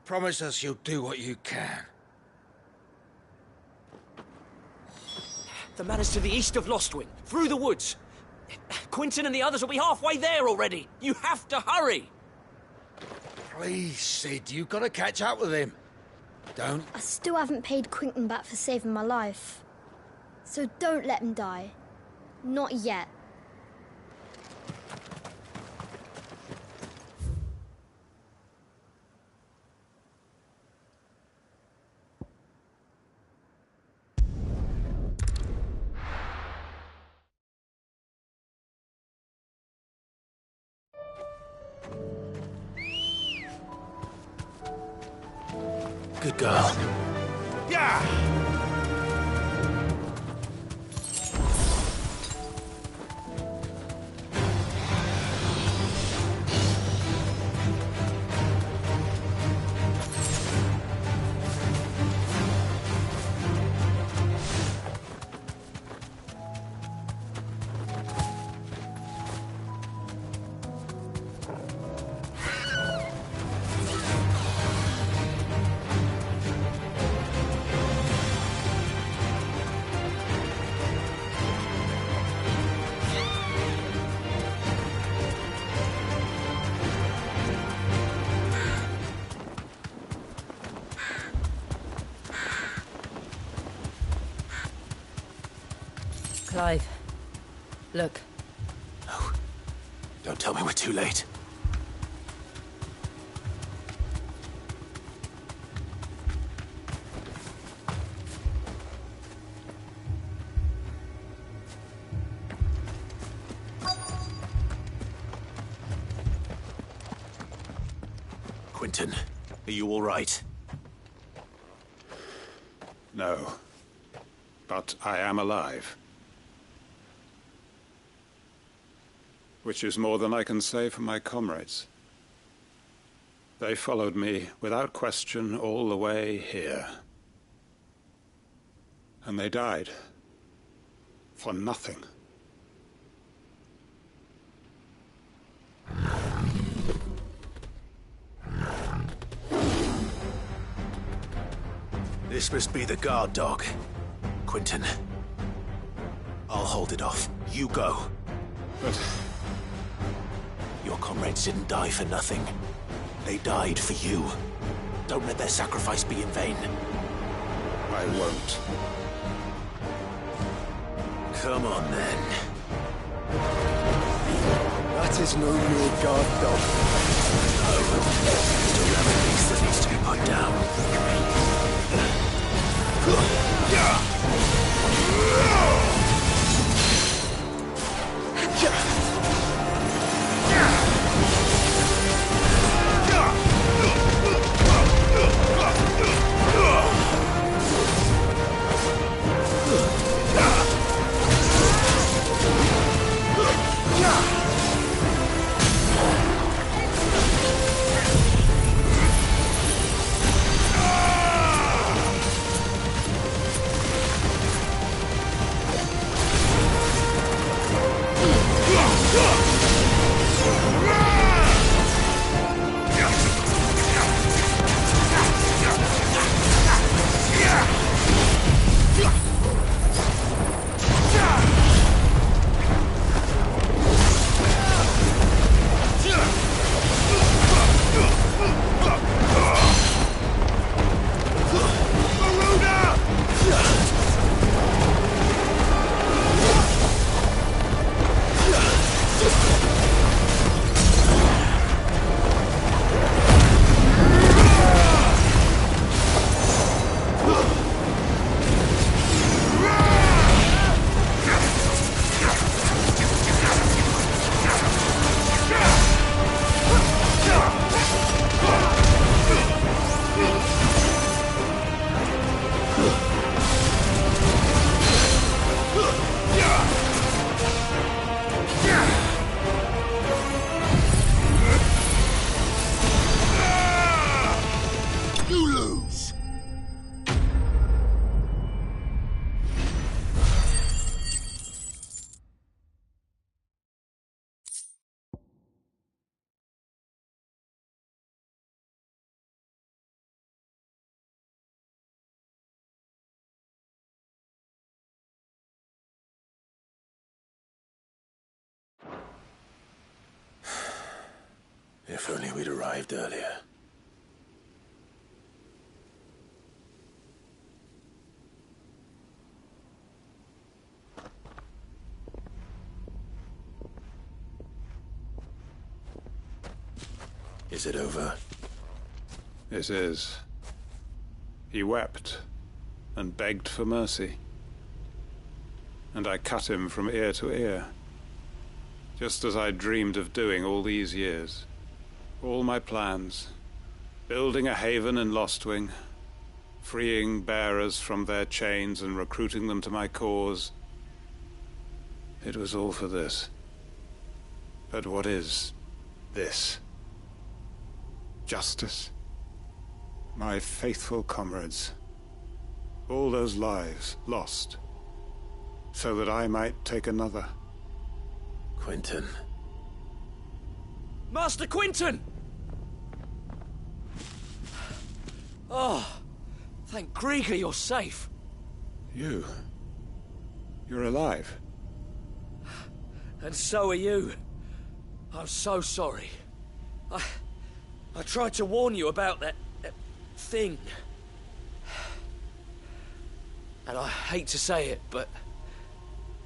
Promise us you'll do what you can. The manor's to the east of Lostwing, through the woods. Quentin and the others will be halfway there already. You have to hurry. Please, Sid, you've got to catch up with him. Don't. I still haven't paid Quentin back for saving my life. So don't let him die. Not yet. Good girl. Yeah! Clive. Look. No. Don't tell me we're too late. Quentin, are you all right? No. But I am alive. Which is more than I can say for my comrades. They followed me without question all the way here. And they died. For nothing. This must be the guard dog. Quentin. I'll hold it off. You go. But... your comrades didn't die for nothing. They died for you. Don't let their sacrifice be in vain. I won't. Come on, then. That is no mere guard dog. No. Still have a beast that needs to be put down. If only we'd arrived earlier. Is it over? It is. He wept and begged for mercy. And I cut him from ear to ear, just as I dreamed of doing all these years. All my plans, building a haven in Lostwing, freeing bearers from their chains and recruiting them to my cause. It was all for this. But what is this? Justice? My faithful comrades. All those lives lost, so that I might take another. Quentin. Master Quentin! Oh, thank Grieger you're safe. You're alive. And so are you. I'm so sorry. I tried to warn you about that thing. And I hate to say it, but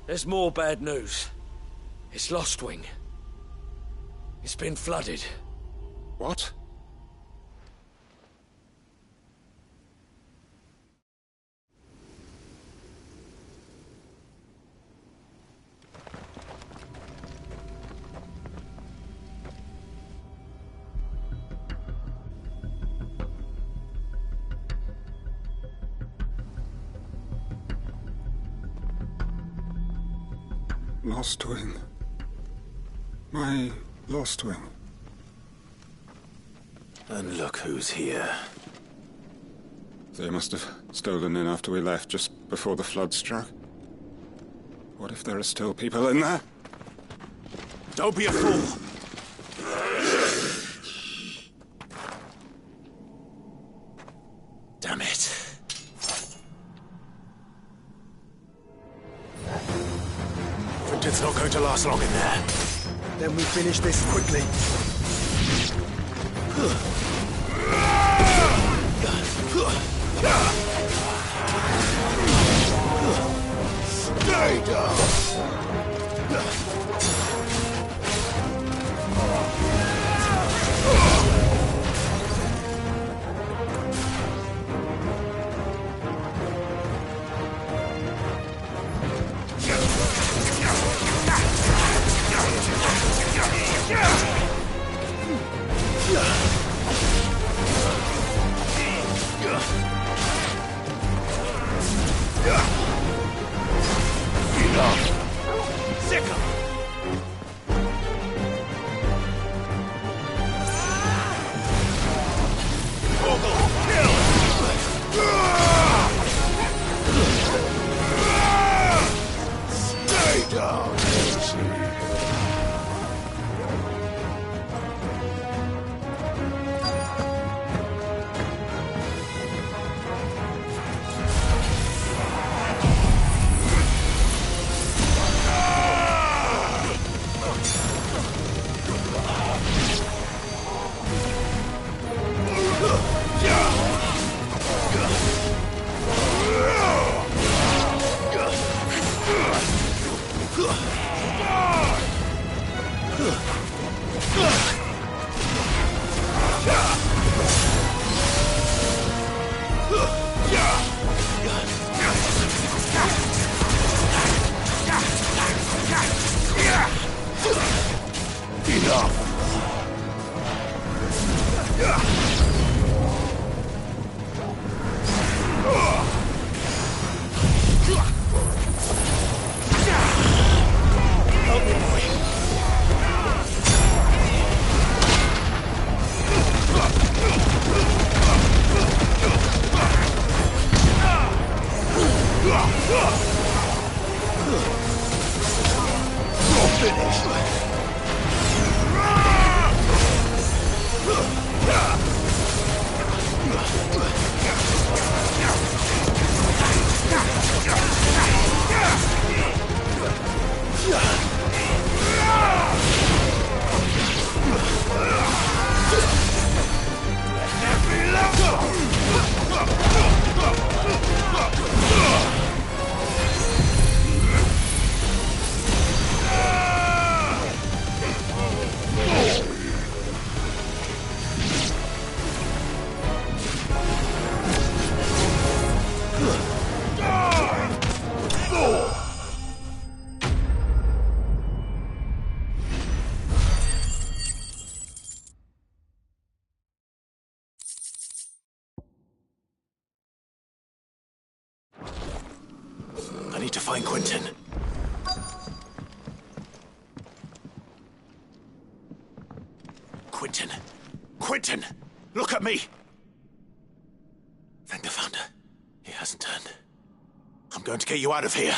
there's more bad news. It's Lostwing. It's been flooded. What? Lostwing. My Lostwing. And look who's here. They must have stolen in after we left, just before the flood struck. What if there are still people in there? Don't be a fool! Damn it. Quentin's not going to last long in there. Then we finish this quickly. Stay down! need to find Quentin. Quentin! Quentin! Look at me! Thank the Founder. He hasn't turned. I'm going to get you out of here.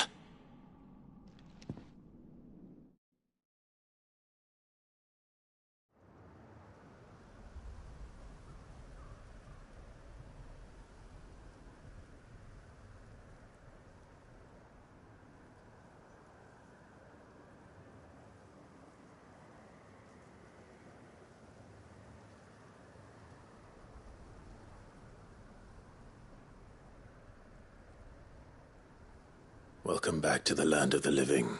Welcome back to the land of the living.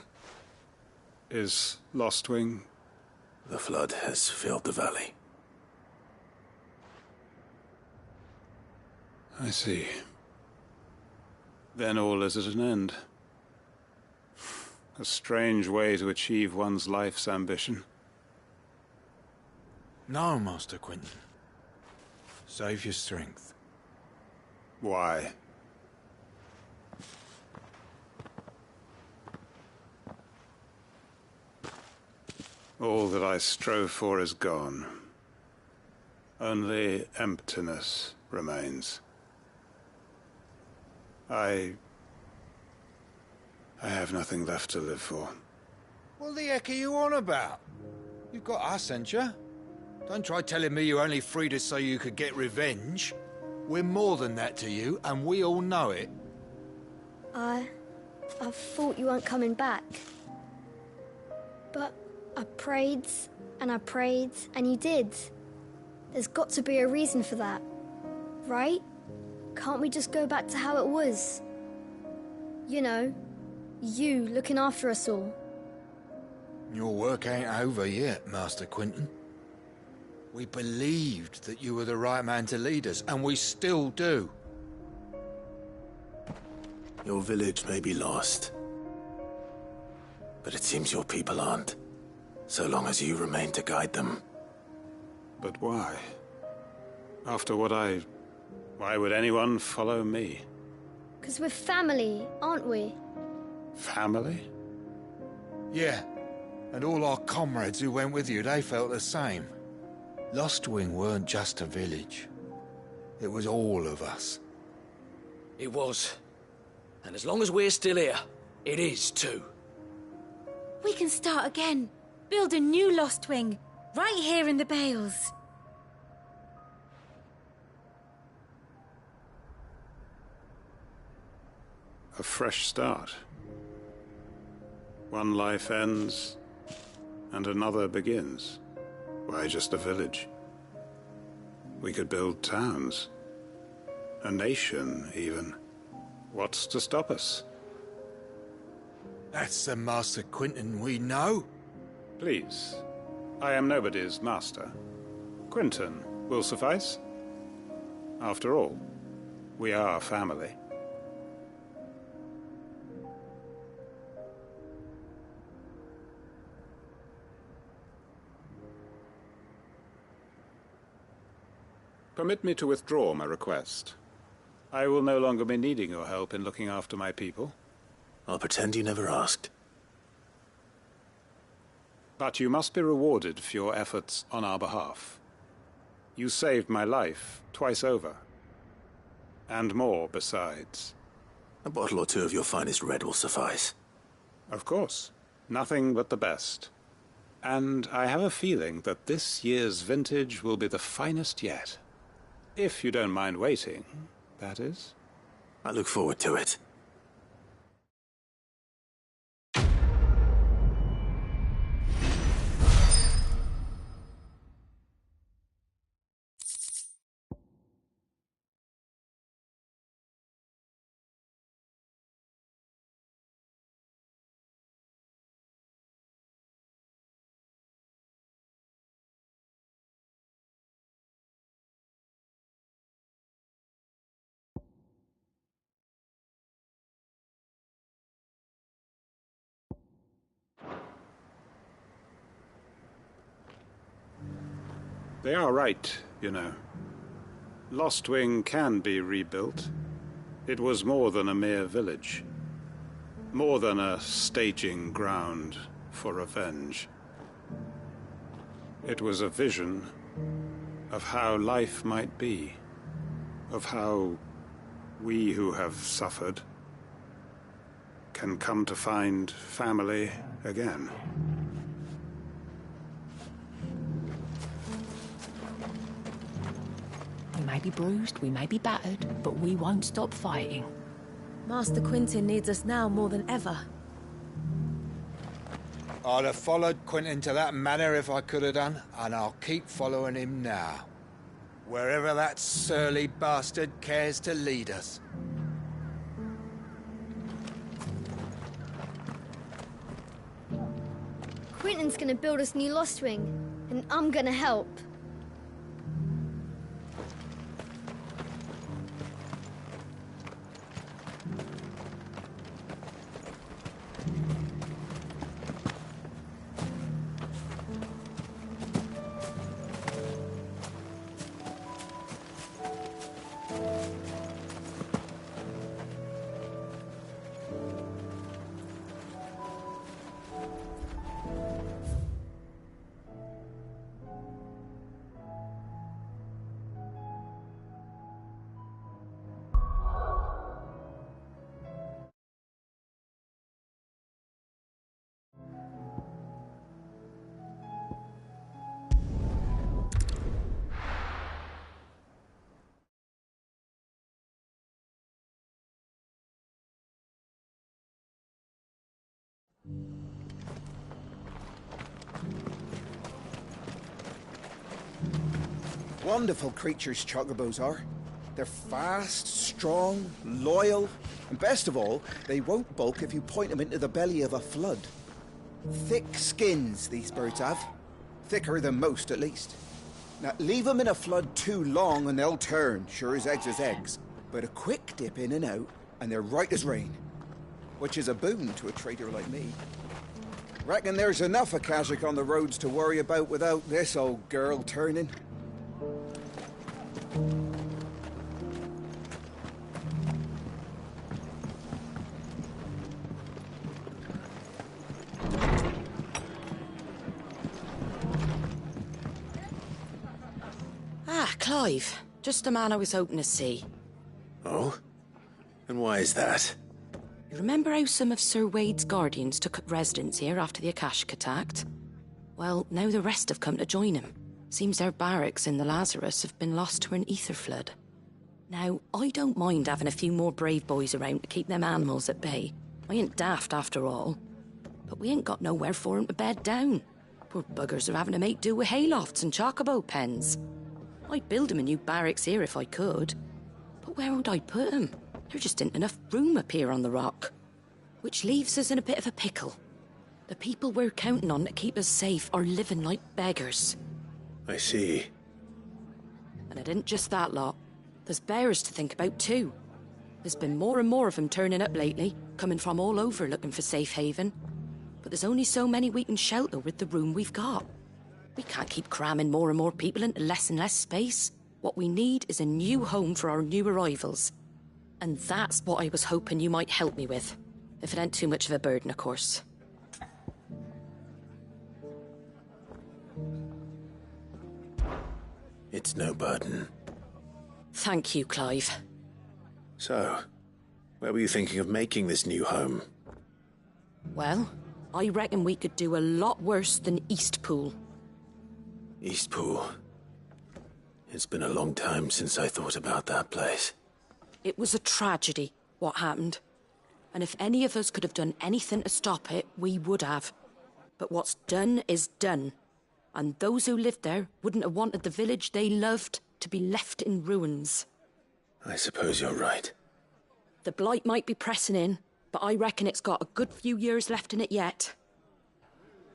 Is Lostwing? The flood has filled the valley. I see. Then all is at an end. A strange way to achieve one's life's ambition. No, Master Quentin. Save your strength. Why? All that I strove for is gone. Only emptiness remains. I have nothing left to live for. What the heck are you on about? You've got us, ain't you? Don't try telling me you only freed us so you could get revenge. We're more than that to you, and we all know it. I thought you weren't coming back. But I prayed, and you did. There's got to be a reason for that, right? Can't we just go back to how it was? You know, you looking after us all. Your work ain't over yet, Master Quentin. We believed that you were the right man to lead us, and we still do. Your village may be lost, but it seems your people aren't. So long as you remain to guide them. But why? After what why would anyone follow me? 'Cause we're family, aren't we? Family? Yeah, and all our comrades who went with you, they felt the same. Lostwing weren't just a village. It was all of us. It was. And as long as we're still here, it is too. We can start again. Build a new Lostwing, right here in the Bales. A fresh start. One life ends, and another begins. Why just a village? We could build towns. A nation, even. What's to stop us? That's the Master Quentin we know. Please. I am nobody's master. Quentin will suffice. After all, we are family. Permit me to withdraw my request. I will no longer be needing your help in looking after my people. I'll pretend you never asked. But you must be rewarded for your efforts on our behalf. You saved my life twice over. And more besides. A bottle or two of your finest red will suffice. Of course. Nothing but the best. And I have a feeling that this year's vintage will be the finest yet. If you don't mind waiting, that is. I look forward to it. They are right, you know. Lostwing can be rebuilt. It was more than a mere village. More than a staging ground for revenge. It was a vision of how life might be, of how we who have suffered can come to find family again. We may be bruised, we may be battered, but we won't stop fighting. Master Quintin needs us now more than ever. I'd have followed Quentin to that manor if I could have done, and I'll keep following him now. Wherever that surly bastard cares to lead us. Quentin's gonna build us new Lost Wing, and I'm gonna help. Wonderful creatures chocobos are. They're fast, strong, loyal, and best of all, they won't balk if you point them into the belly of a flood. Thick skins these birds have. Thicker than most, at least. Now, leave them in a flood too long and they'll turn, sure as eggs is eggs. But a quick dip in and out, and they're right as rain. Which is a boon to a trader like me. Reckon there's enough Akashic on the roads to worry about without this old girl turning. Ah, Clive. Just the man I was hoping to see. Oh? And why is that? You remember how some of Sir Wade's guardians took up residence here after the Akashic attacked? Well, now the rest have come to join him. Seems their barracks in the Lazarus have been lost to an ether flood. Now, I don't mind having a few more brave boys around to keep them animals at bay. I ain't daft after all. But we ain't got nowhere for 'em to bed down. Poor buggers are having to make do with haylofts and chocobo pens. I'd build 'em a new barracks here if I could. But where would I put 'em? There just ain't enough room up here on the rock. Which leaves us in a bit of a pickle. The people we're counting on to keep us safe are living like beggars. I see. And it ain't just that lot. There's bears to think about too. There's been more and more of them turning up lately, coming from all over looking for safe haven. But there's only so many we can shelter with the room we've got. We can't keep cramming more and more people into less and less space. What we need is a new home for our new arrivals. And that's what I was hoping you might help me with. If it ain't too much of a burden, of course. It's no burden. Thank you, Clive. So, where were you thinking of making this new home? Well, I reckon we could do a lot worse than Eastpool. Eastpool. It's been a long time since I thought about that place. It was a tragedy, what happened. And if any of us could have done anything to stop it, we would have. But what's done is done. And those who lived there wouldn't have wanted the village they loved to be left in ruins. I suppose you're right. The blight might be pressing in, but I reckon it's got a good few years left in it yet.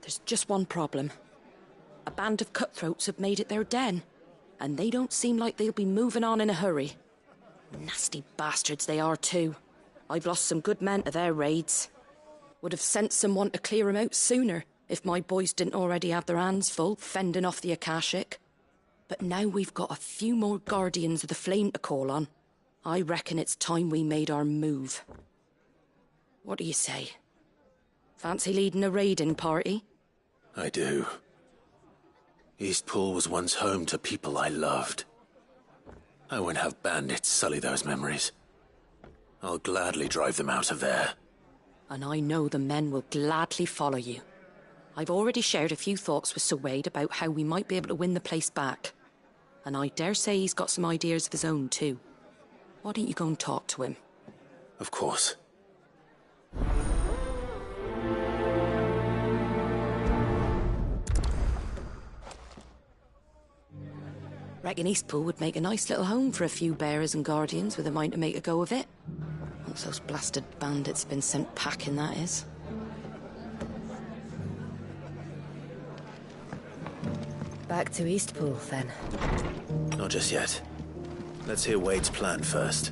There's just one problem. A band of cutthroats have made it their den, and they don't seem like they'll be moving on in a hurry. Nasty bastards they are too. I've lost some good men to their raids. Would have sent someone to clear 'em out sooner, if my boys didn't already have their hands full fending off the Akashic. But now we've got a few more guardians of the flame to call on. I reckon it's time we made our move. What do you say? Fancy leading a raiding party? I do. Eastpool was once home to people I loved. I won't have bandits sully those memories. I'll gladly drive them out of there. And I know the men will gladly follow you. I've already shared a few thoughts with Sir Wade about how we might be able to win the place back. And I dare say he's got some ideas of his own too. Why don't you go and talk to him? Of course. Reckon Eastpool would make a nice little home for a few bearers and guardians with a mind to make a go of it. Once those blasted bandits have been sent packing, that is. Back to Eastpool, then. Not just yet. Let's hear Wade's plan first.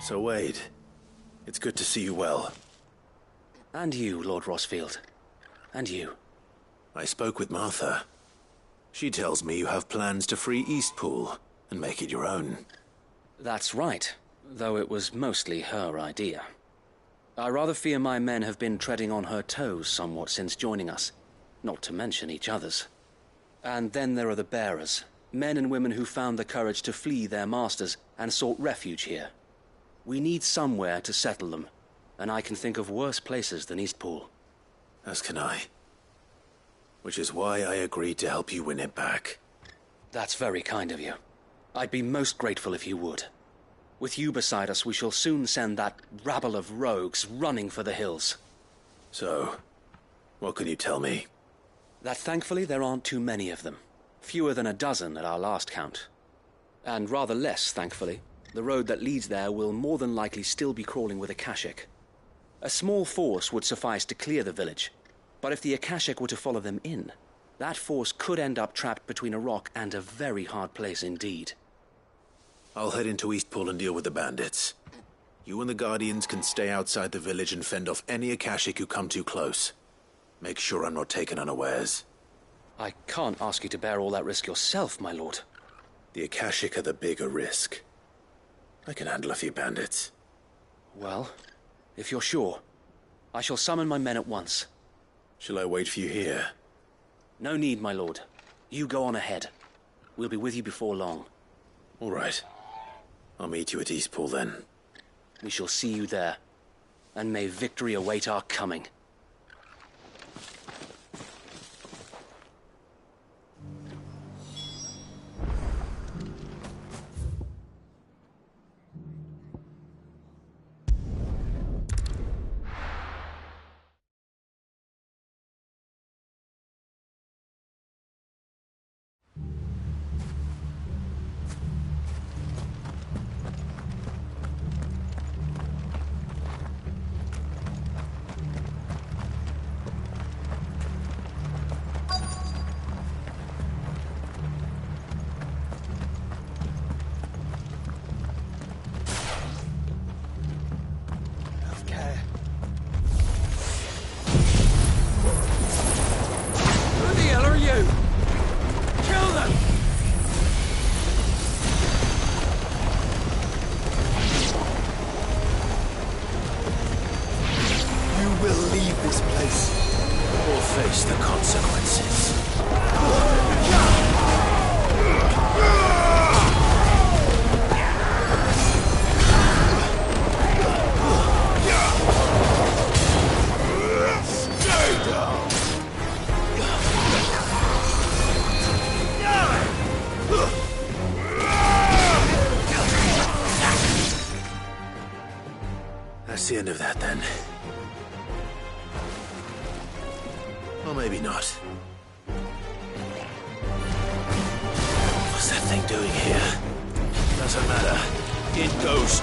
So, Wade, it's good to see you well. And you, Lord Rosfield. And you. I spoke with Martha. She tells me you have plans to free Eastpool and make it your own. That's right, though it was mostly her idea. I rather fear my men have been treading on her toes somewhat since joining us, not to mention each other's. And then there are the bearers, men and women who found the courage to flee their masters and sought refuge here. We need somewhere to settle them, and I can think of worse places than Eastpool. As can I. Which is why I agreed to help you win it back. That's very kind of you. I'd be most grateful if you would. With you beside us, we shall soon send that rabble of rogues running for the hills. So, what can you tell me? That thankfully there aren't too many of them. Fewer than a dozen at our last count. And rather less, thankfully. The road that leads there will more than likely still be crawling with Akashic. A small force would suffice to clear the village, but if the Akashic were to follow them in, that force could end up trapped between a rock and a very hard place indeed. I'll head into Eastpool and deal with the bandits. You and the Guardians can stay outside the village and fend off any Akashic who come too close. Make sure I'm not taken unawares. I can't ask you to bear all that risk yourself, my lord. The Akashic are the bigger risk. I can handle a few bandits. Well, if you're sure, I shall summon my men at once. Shall I wait for you here? No need, my lord. You go on ahead. We'll be with you before long. All right. I'll meet you at Eastpool then. We shall see you there. And may victory await our coming. Face the consequences. Stay down. That's the end of that then. Or maybe not. What's that thing doing here? Doesn't matter. It goes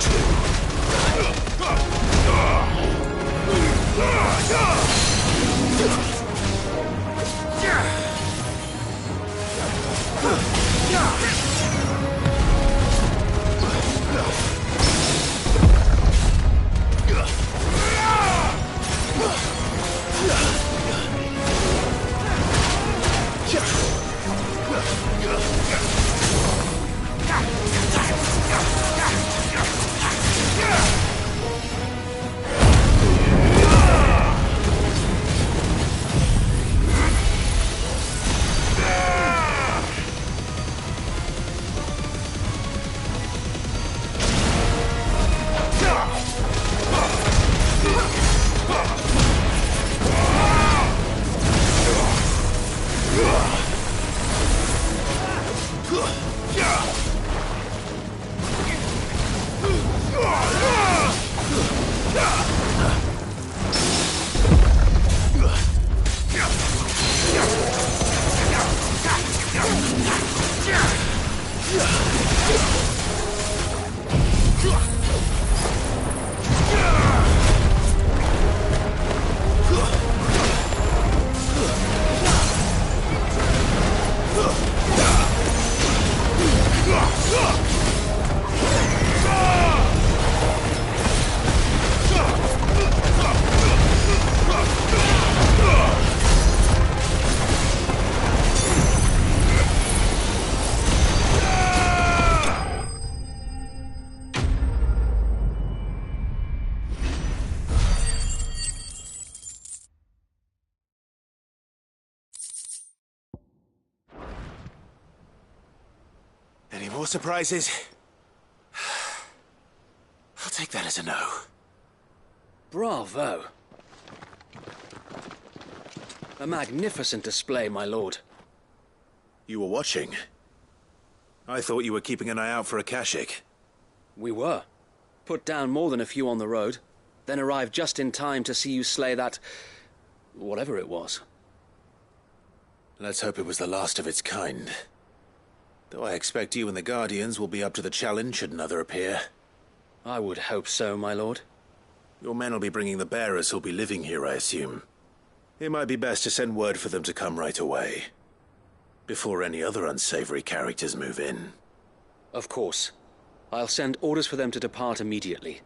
Any more surprises? I'll take that as a no. Bravo. A magnificent display, my lord. You were watching? I thought you were keeping an eye out for a Kashik. We were. Put down more than a few on the road, then arrived just in time to see you slay that... whatever it was. Let's hope it was the last of its kind. Though I expect you and the Guardians will be up to the challenge should another appear. I would hope so, my lord. Your men will be bringing the bearers who'll be living here, I assume. It might be best to send word for them to come right away, before any other unsavory characters move in. Of course. I'll send orders for them to depart immediately.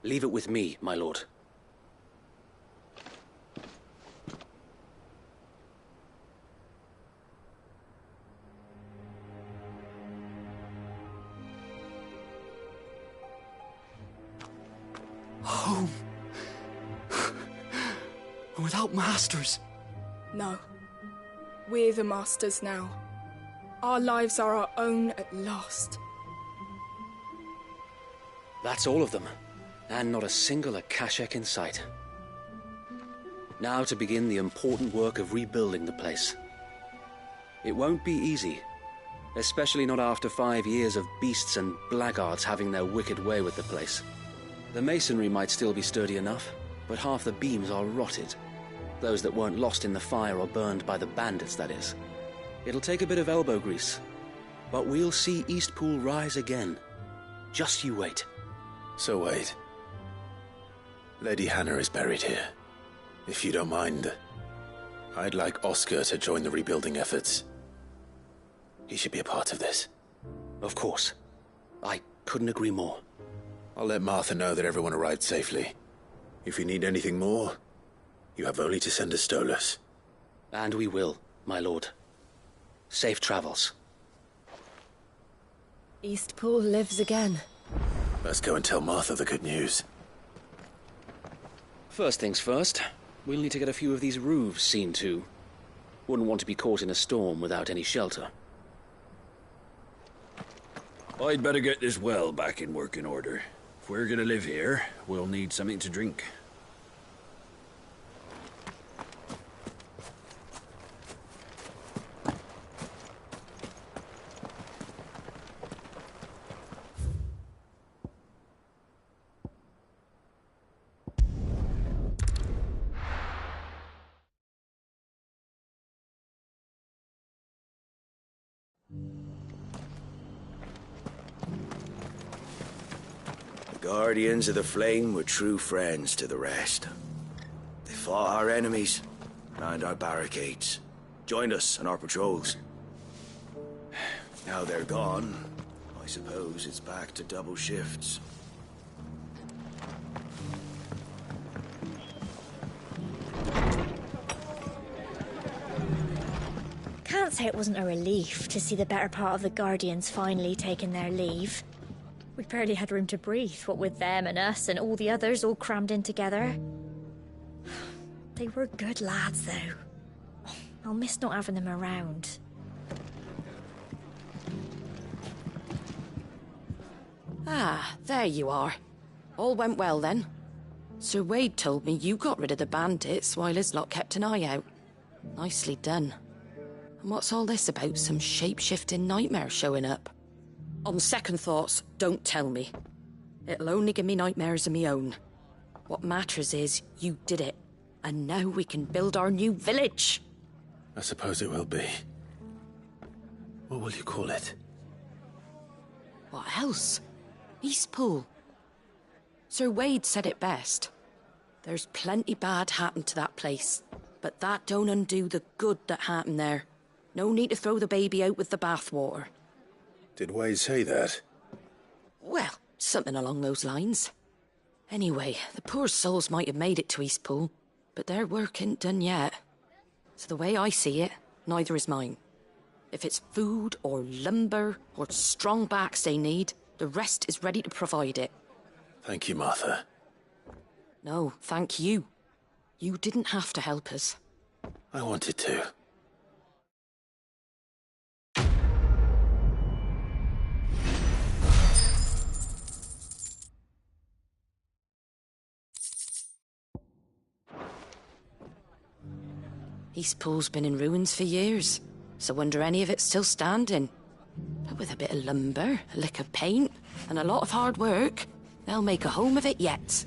Leave it with me, my lord. Home. Without masters. No. We're the masters now. Our lives are our own at last. That's all of them, and not a single Akashek in sight. Now to begin the important work of rebuilding the place. It won't be easy, especially not after 5 years of beasts and blackguards having their wicked way with the place. The masonry might still be sturdy enough, but half the beams are rotted. Those that weren't lost in the fire or burned by the bandits, that is. It'll take a bit of elbow grease, but we'll see Eastpool rise again. Just you wait. So wait. Lady Hannah is buried here. If you don't mind, I'd like Oscar to join the rebuilding efforts. He should be a part of this. Of course. I couldn't agree more. I'll let Martha know that everyone arrived safely. If you need anything more, you have only to send a Stolas. And we will, my lord. Safe travels. Eastpool lives again. Let's go and tell Martha the good news. First things first, we'll need to get a few of these roofs seen to. Wouldn't want to be caught in a storm without any shelter. I'd better get this well back in working order. If we're gonna live here, we'll need something to drink. Guardians of the Flame were true friends to the rest. They fought our enemies, manned our barricades, joined us on our patrols. Now they're gone, I suppose it's back to double shifts. Can't say it wasn't a relief to see the better part of the Guardians finally taking their leave. We barely had room to breathe, what with them and us and all the others all crammed in together. They were good lads, though. I'll miss not having them around. Ah, there you are. All went well then. Sir Wade told me you got rid of the bandits while his lot kept an eye out. Nicely done. And what's all this about some shape-shifting nightmare showing up? On second thoughts, don't tell me. It'll only give me nightmares of me own. What matters is, you did it. And now we can build our new village. I suppose it will be. What will you call it? What else? Eastpool. Sir Wade said it best. There's plenty bad happened to that place, but that don't undo the good that happened there. No need to throw the baby out with the bathwater. Did Wade say that? Well, something along those lines. Anyway, the poor souls might have made it to Eastpool, but their work ain't done yet. So the way I see it, neither is mine. If it's food or lumber or strong backs they need, the rest is ready to provide it. Thank you, Martha. No, thank you. You didn't have to help us. I wanted to. Eastpool's been in ruins for years, so wonder any of it's still standing. But with a bit of lumber, a lick of paint, and a lot of hard work, they'll make a home of it yet.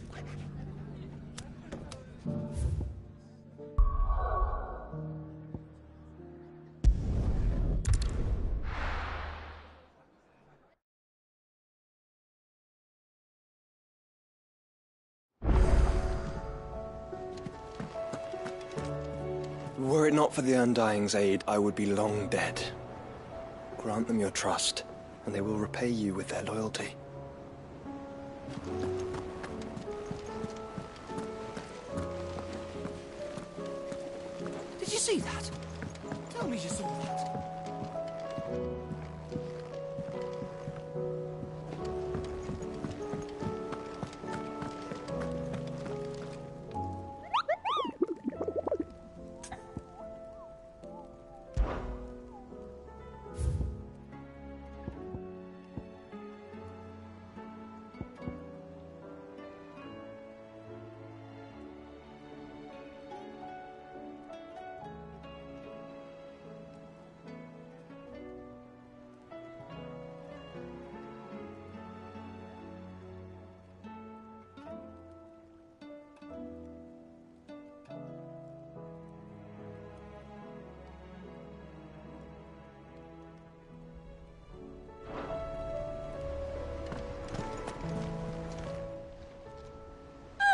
Were it not for the Undying's aid, I would be long dead. Grant them your trust, and they will repay you with their loyalty. Did you see that? Tell me you saw that.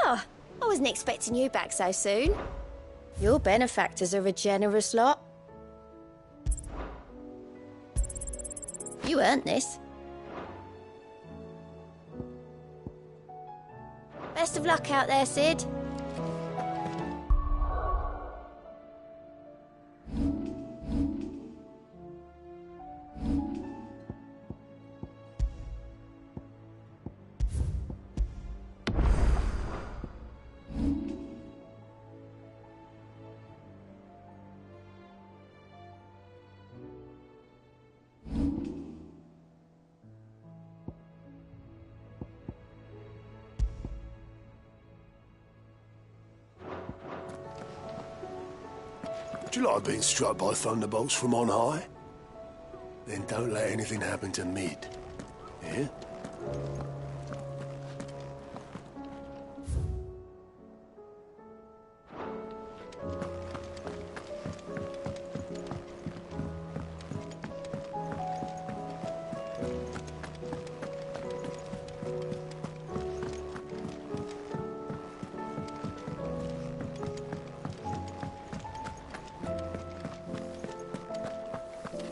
Oh, I wasn't expecting you back so soon. Your benefactors are a generous lot. You earned this. Best of luck out there, Sid. Do you like being struck by thunderbolts from on high? Then don't let anything happen to Mid. Yeah?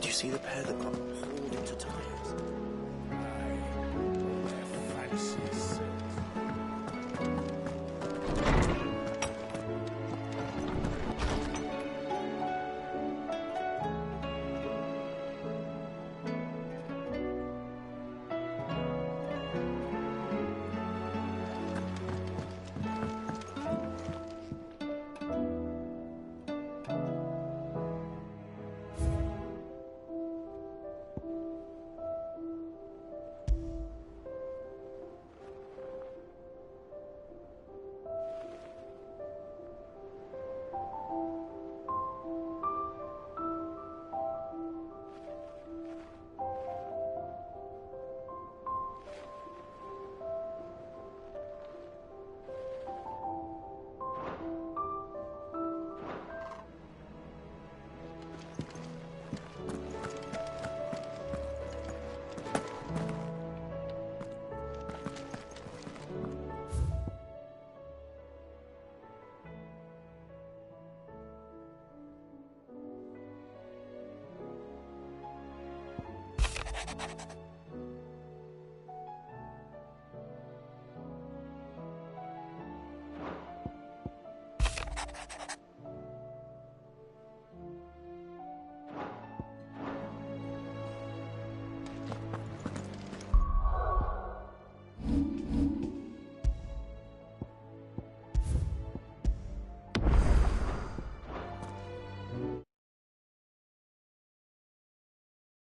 Do you see the pair that got...